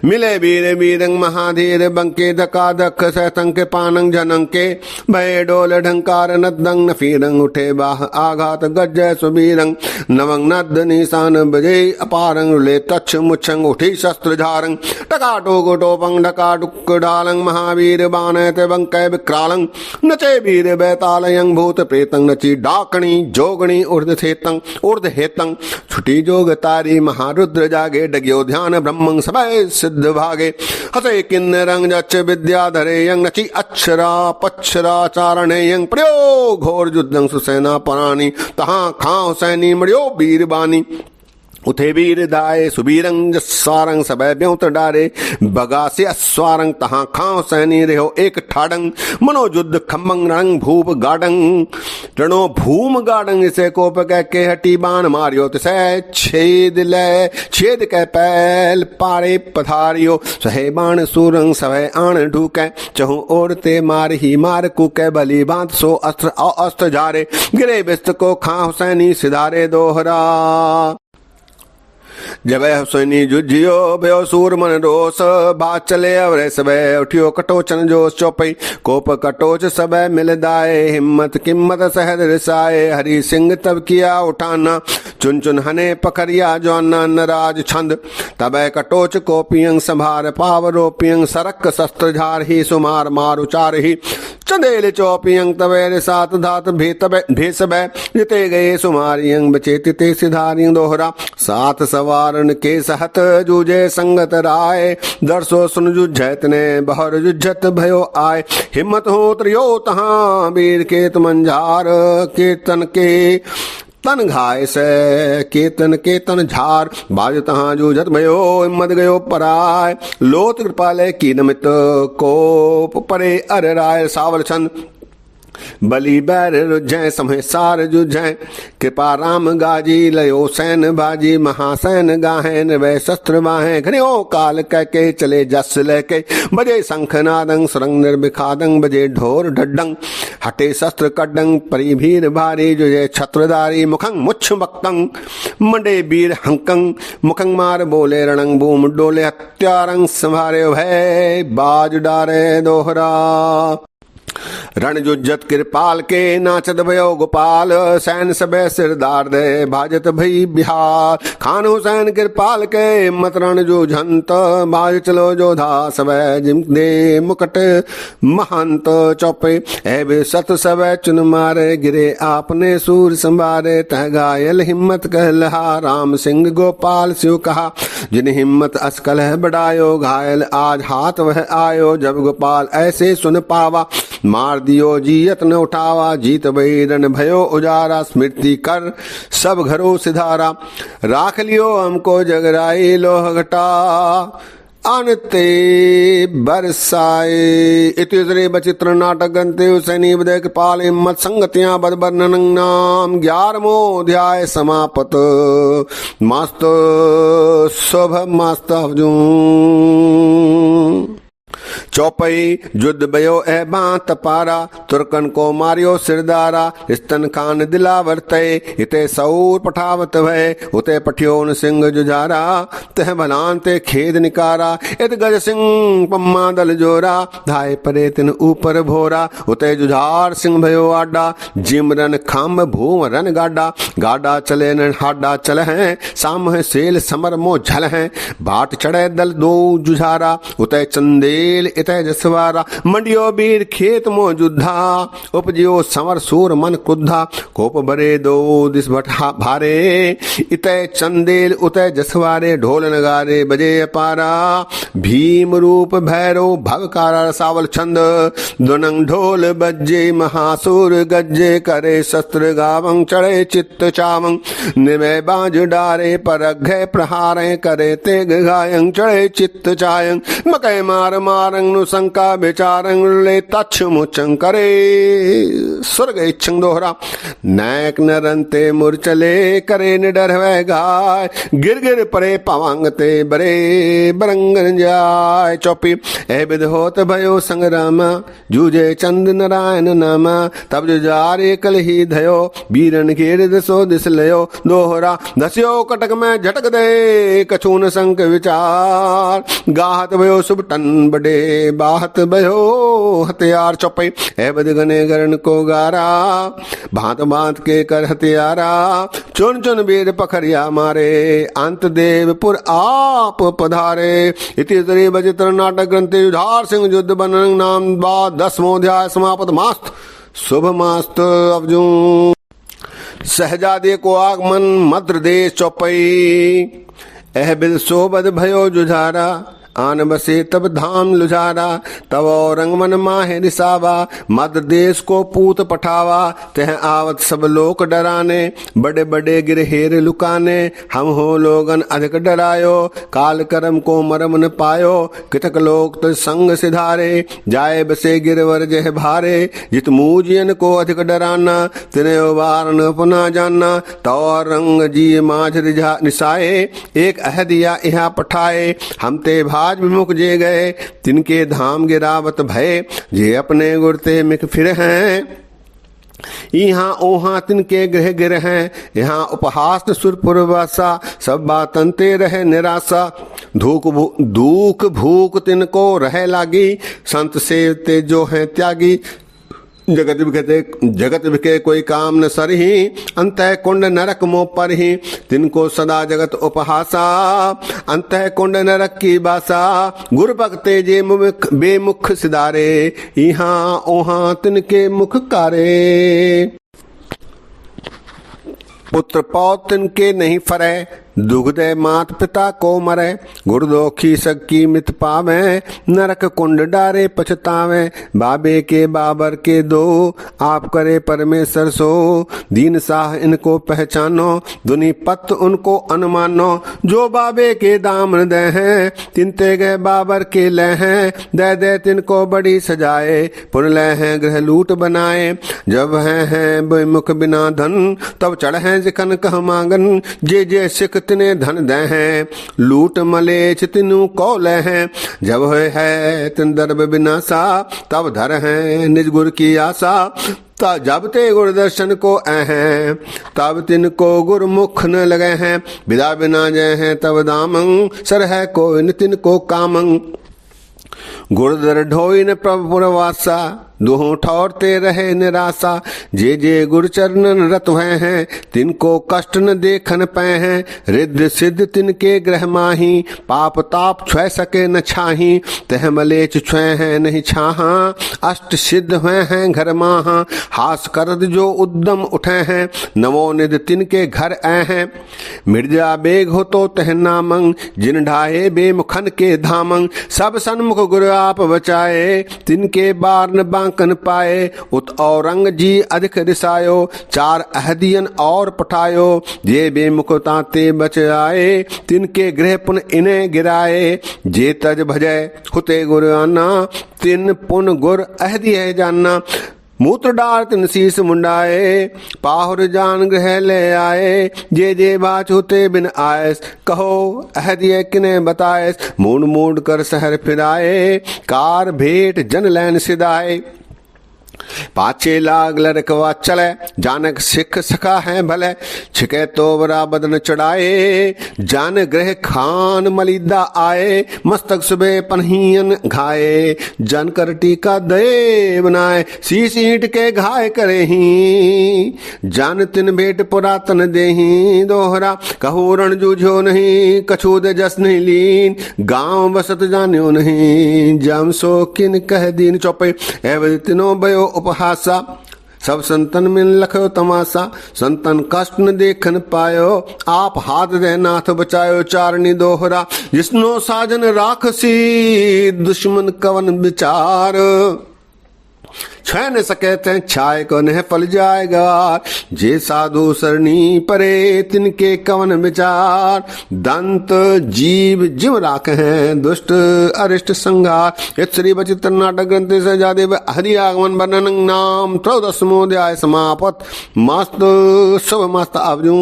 मिले वीर वीरंग, महाधीर बंके, धका धक सैतंग के पानंग जनंग के, भय डोल ढंकार नदंग, नफीरंग, उठे बाह आघात गज्जय सुबीरंग, नवंग नद निशान बजे अपारंग, ले तच्छ मुच्छंग, उठी शस्त्र झारंग, टकाटो टोपंग, ढका डुक डालंग, महावीर बानयत बंकै विक्रालंग, नचे वीर बैतालयंग, भूत प्रेतंग, नची डाकणी जोगणी, उर्ध हेतंग, छुटी जोग तारी, महारुद्र रुद्र जागे डग्यो ध्यान ब्रह्मं सबय सिद्ध भागे हसे किन्न रंग जच विद्याधरे यंग नची अक्षरा पक्षरा चारणे यंग प्रयोग घोर युद्धं सुसेना परानी तहां खां सैनी मड़ियो वीर बानी उथे वीर दाए सुबीरंग स्वारंग सबय ब्योत डारे बगासे अस्वारंग तहां खां सैनी रहो एक ठाडंग मनो युद्ध खम्बंग रणंग भूप गाडंग रणो भूम गाडंग इसे कोप कह के हटी बाण मारियो तिसे छेद कै पैल पारे पधारियो सहे बाण सूरंग सभय आण ढूकै चहु ओरते मार ही मार कुकै बलि बांत सो अस्त्र अस्त्र जारे गिरे बिस्त को खां सैनी सिधारे दोहरा जब हुसैनी जुझियो भयो सूर मन रोस बात चले अवरे सबे उठियो कटोचन जोश चौपई कोप कटोच सबे मिल दाए हिम्मत किम्मत सहद रिसाए हरि सिंह तब किया उठाना चुन चुन हने पखरिया जवाना नराज छंद तबे कटोच कोपियंग संभार पाव रोपियंग सरक शस्त्र झार ही सुमार मार उचार ही चंदेल चौपियंग तबे सात धात भेस जिते गए सुमारियंग बचे तिते सिधारियंग दोहरा सात सवारन के सहत जूझे संगत राय दरसो सुन जुझत ने बहर जुझत भयो आय हिम्मत हो त्रियो तहां वीर केत मंझार कीर्तन के तन घाय से केतन केतन झार बाज तहां जूझत भयो हिम्मत गयो पराय लोत कृपाले की नमित कोप परे अर राय सावल छंद बलि बैर रुझै समय सार जुझै कृपा राम गाजी लयो सैन बाजी महासैन गाहें वै शस्त्र बाहें घनियो काल कह के चले जस लेके बजे शंख नादंग सुरंग निर्विखादंग बजे ढोर ढड्डंग हटे शस्त्र कड्डंग परिभीर भारी जुझे छत्रधारी मुखंग मुच्छ बक्तंग मंडे वीर हंकंग मुखंग मार बोले रणंग बूम डोले हत्यारंग संभारे भय बाज डारे दोहरा रण जुज्जत कृपाल के नाचत भयो गोपाल सैन सबे सिरदार दे भाजत भई बिहार खान हुसैन कृपाल के मत रण जुझंत बाज चलो जोधा सबे जिम दे मुकट महंत चौपे ए सत सबे चुन मारे गिरे आपने सूर संभारे तह घायल हिम्मत कहलहा राम सिंह गोपाल सिंह कहा जिन हिम्मत अस्कल है बढ़ायो घायल आज हाथ वह आयो जब गोपाल ऐसे सुन पावा मार दियो जीयत न उठावा जीत भई रण भयो उजारा स्मृति कर सब घरों सिधारा राख लियो हमको जगराई लोह घटा अनते बरसाए इतिश्री बचित्र नाटक ग्रंथे हुसैनी बदे कृपाल हिम्मत संगतियां बद वर्णन नाम 11वां अध्याय समापत मस्त शुभ मस्त चौपई युद्ध भयो ए बात पारा तुर्कन को मारियो सिरदारा स्तन खान दिलावर तय इते सऊर पठावत भय उते पठियोन सिंह जुझारा तह भलान ते खेद निकारा इत गज सिंह पम्मा दल जोरा धाय परे तिन ऊपर भोरा उते जुझार सिंह भयो आडा जिम रन खम भूम रन गाडा गाडा चले न हाडा चल हैं साम सेल समर मो झल हैं बाट चढ़े दल दो जुझारा उते चंदेल इतै जसवारा मंडियो वीर खेत मो जुद्धा उपजियो समर सूर मन क्रुद्धा कोप बरे दो दिस भटा भारे इतै चंदेल उतै जसवारे ढोल नगारे बजे अपारा भीम रूप भैरव भवकारा सावल छंद दुनंग ढोल बज्जे महासुर गज्जे करे शस्त्र गावंग चढ़े चित्त चावंग निमय बाज डारे परघे प्रहारे करे तेग गायंग चढ़े चित्त चायंग मकै मार मारंग नुशंका बेचारंग ले तच्छ मुचंग करे स्वर्ग इच्छंग दोहरा नैक नरंते मुरचले करे निडर वह गाय गिर गिर परे पवांगते बरे बरंगन जाय चौपी ए विध होत भयो संग्राम जूझे चंद नारायण नाम तब जुझारे कल ही धयो बीरन घेर दसो दिस लयो दोहरा दस्यो कटक में झटक दे कछून संक विचार गाहत भयो शुभ टन बड़े बाहत भयो हथियार चौपई है बदगने गरण को गारा भांत भांत के कर हथियारा चुन चुन वीर पखरिया मारे अंत देवपुर आप पधारे इति श्री बचित्र नाटक ग्रंथे युधार सिंह युद्ध बनन नाम 10वां अध्याय समापत मास्त शुभ मास्त अवजू सहजादे को आगमन मद्र देश चौपई एह बिल सोबद भयो जुझारा, आन बसे तब धाम लुझारा, तब औरंग मन माहे रिसावा, मद देश को पूत पठावा, तह आवत सब लोक डराने, बड़े बड़े गिरहेर लुकाने, हम हो लोगन अधिक डरायो, काल करम को मरम न पायो, कितक लोक तो संग सिधारे, जाए बसे गिरवर जह भारे, जित मूजियन को अधिक डराना, तिने वार न पुना जानना, तो रंग जी माझ रिसाए, एक अहदिया इहा पठाए, हम ते आज विमुख जे गए, तिनके धाम गिरावत भय, जे अपने गुरते मिक फिर हैं, यहाँ ओहाँ तिनके गृह गिर हैं, यहाँ उपहास सुरपुरवासा, सब बातन ते रहे निराशा, दुख भूख तिनको रहे लागी, संत सेवते जो हैं त्यागी, जगत विके कोई काम न सरही, अंतः कुंड नरक मोह पर ही, तिनको सदा जगत उपहासा, अंतः कुंड नरक की बासा, गुरु भक्ते जे बेमुख सिदारे, यहाँ ओहाँ तिनके मुख कारे, पुत्र पौत्र के नहीं फरे, दुखदय मात पिता को मरे, गुरदोखी सक्की मित पावे, नरक कुंड डारे पछतावे, बाबे के बाबर के दो, आप करे परमेश्वर सो, दीन साह इनको पहचानो, दुनी पत उनको अनुमानो, जो बाबे के दामन दे हैं, तिनते गए बाबर के ले हैं, दे दे तिनको बड़ी सजाए, पुन ले हैं गृह लूट बनाए, जब हैं मुख बिना धन, तब चढ़ हैं जिखन कह मांगन, जे जे सिख तिने धन दे हैं, लूट मलेच तिनु कौले हैं, जब है तिन दर्ब बिनासा, तब धर हैं निज गुर की आशा, जब ते गुर दर्शन को हैं, तब तिनको गुरमुख न लगे हैं, विदा बिना जय हैं तब दामं, सर है को नितिन को कामं, गुरदर ढोइन प्रभु पुरवासा, दुहों ठौरते रहे निराशा, जे जे गुरु चरणन रत हुए हैं, तिनको कष्ट न देखन पे हैं, रिद्ध सिद्ध तिनके ग्रह माही, पाप ताप छुए सके न छाही, तह मलेच छुए हैं नहीं छाहा, अष्ट सिद्ध हुए हैं घर माहा, हास करद जो उद्दम उठे हैं, नवो निध तिनके घर आए हैं, मिर्जा बेग हो तो तह नामंग, जिन ढाए बेमुखन के धामंग, सब सन्मुख गुरु आप बचाए, तिनके बार न बांकन पाए, उत औरंग जी अधिक रिसायो, चार अहदियन और पठायो, जे बेमुखता ते बच आए, तिनके गृह पुन इन्हें गिराए, जे तज भजय हुते गुरु आना, तिन पुन गुर अहदि है जानना, मूत्र डार तिन शीस मुंडाए, पाहुर जान गृह ले आए, जे जे बाच होते बिन आयस, कहो अहदिय किने बतायस, मूड मूड कर शहर फिराए, कार भेंट जन लैन सिदाए, पाछे लाग लड़कवा चले, जानक सिख सखा है भले, छिके तो बरा बदन चढ़ाए, जान ग्रह खान मलिदा आए, मस्तक सुबह पनहियन घाए, जन कर टीका दे बनाए, शीश ईंट के घाय करे ही, जान तिन भेट पुरातन देही, दोहरा कहो रण जूझो नहीं, कछूद जस नहीं लीन, गांव बसत जान्यो नहीं, जम सो किन कह दीन चौपे, एवं तिनो भयो उपहासा, सब संतन में लखो तमाशा, संतन कष्ट न देखन पायो, आप हाथ दे नाथ बचायो, चारनी दोहरा जिसनो साजन राखसी, दुश्मन कवन विचार, छह न सके ते छाय को नह फल जाएगा, जे साधु सरणी परे तिनके कवन विचार, दंत जीव जिव राख हैं, दुष्ट अरिष्ट संघार, इत श्री बचित्र नाटक ग्रंथ से जादेव हरि आगमन वर्णन नाम 13वां समापत, मस्त शुभ मस्त अवजू,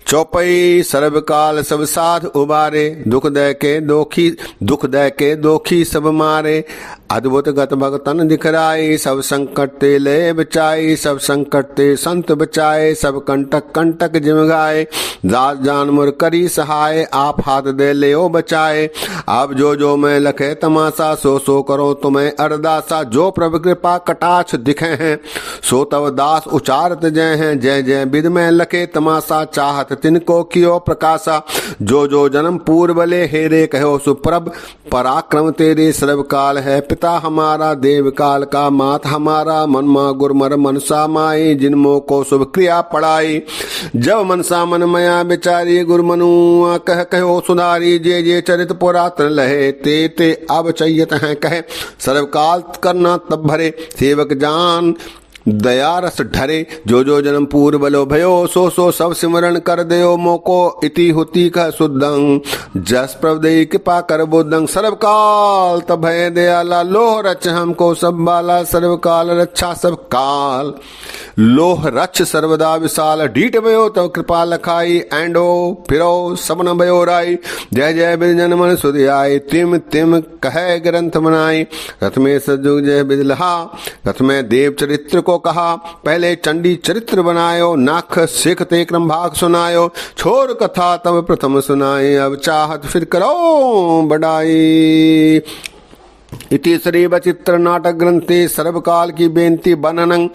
चौपई सर्वकाल सब साध उबारे, दुख दय के दोखी सब मारे, अद्भुत गत भगतन दिखराई, सब संकट ते ले बचाई, सब संकट ते संत बचाए, सब कंटक कंटक जिम गाए, दास जान मुर करी सहाय, आप हाथ दे ले ओ बचाए, अब जो जो मैं लखे तमाशा, सो सो करो तुम्हें अरदासा, जो प्रभु कृपा कटाक्ष दिखे हैं, सो तव दास उचारत जय हैं, जय जय विद में लखे तमाशा, चाहत तिनको कियो प्रकाशा, जो जो जन्म पूर्व ले हेरे कहो सुप्रभ, पराक्रम तेरे सर्वकाल है पिता हमारा, देव काल का मात हमारा, मनमा गुरमर मनसा माई, जिनमो को शुभ क्रिया पढ़ाई। जब मनसा मन मया बिचारी, गुरमनु कह कहो सुधारी, जे जे चरित पुरातन लहे, ते ते अब चयत हैं कहे। सर्वकाल करना तब भरे, सेवक जान दया रस ढरे, जो जो जन्म पूर्व बलो भयो, सो सो सब सिमरण कर दयो मोको, इति होती कह शुद्धं, जस प्रभु कृपा कर बुद्धं। सर्वकाल तब भय दयाला, लोह रच हमको सब बाला, सर्वकाल रक्षा सब काल, लोह रच सर्वदा विशाल, डीट भयो तब कृपा लखाई, एंडो फिरो सबन भयो राई, जय जय बिजन मन सुधि आए, तिम तिम कहे ग्रंथ बनाई। रथ में सजुग जय बिजलहा, रथ में देव चरित्र को कहा, पहले चंडी चरित्र बनायो, नाख सिख ते क्रम भाग सुनायो, छोर कथा तब प्रथम सुनाए, अब चाहत फिर करो बढ़ाई। इति श्री वचित्र नाटक ग्रंथे सर्वकाल की बेनती बननं,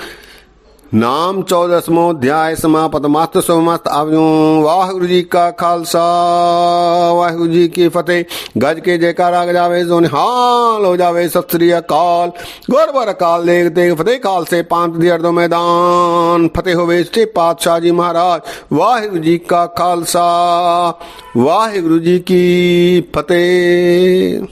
नाम 14वां अध्याय समापत। मात्र समस्त वाहिगुरु जी का खालसा, वाहिगुरु जी की फतेह। गज के जयकार आग जावे जो निहाल हो जावे, सत श्री अकाल। गोरबर काल देख देख फतेह काल से पांच दियर दो मैदान, फतेह होवे से पातशाह जी महाराज। वाहिगुरु जी का खालसा, वाहिगुरु जी की फतेह।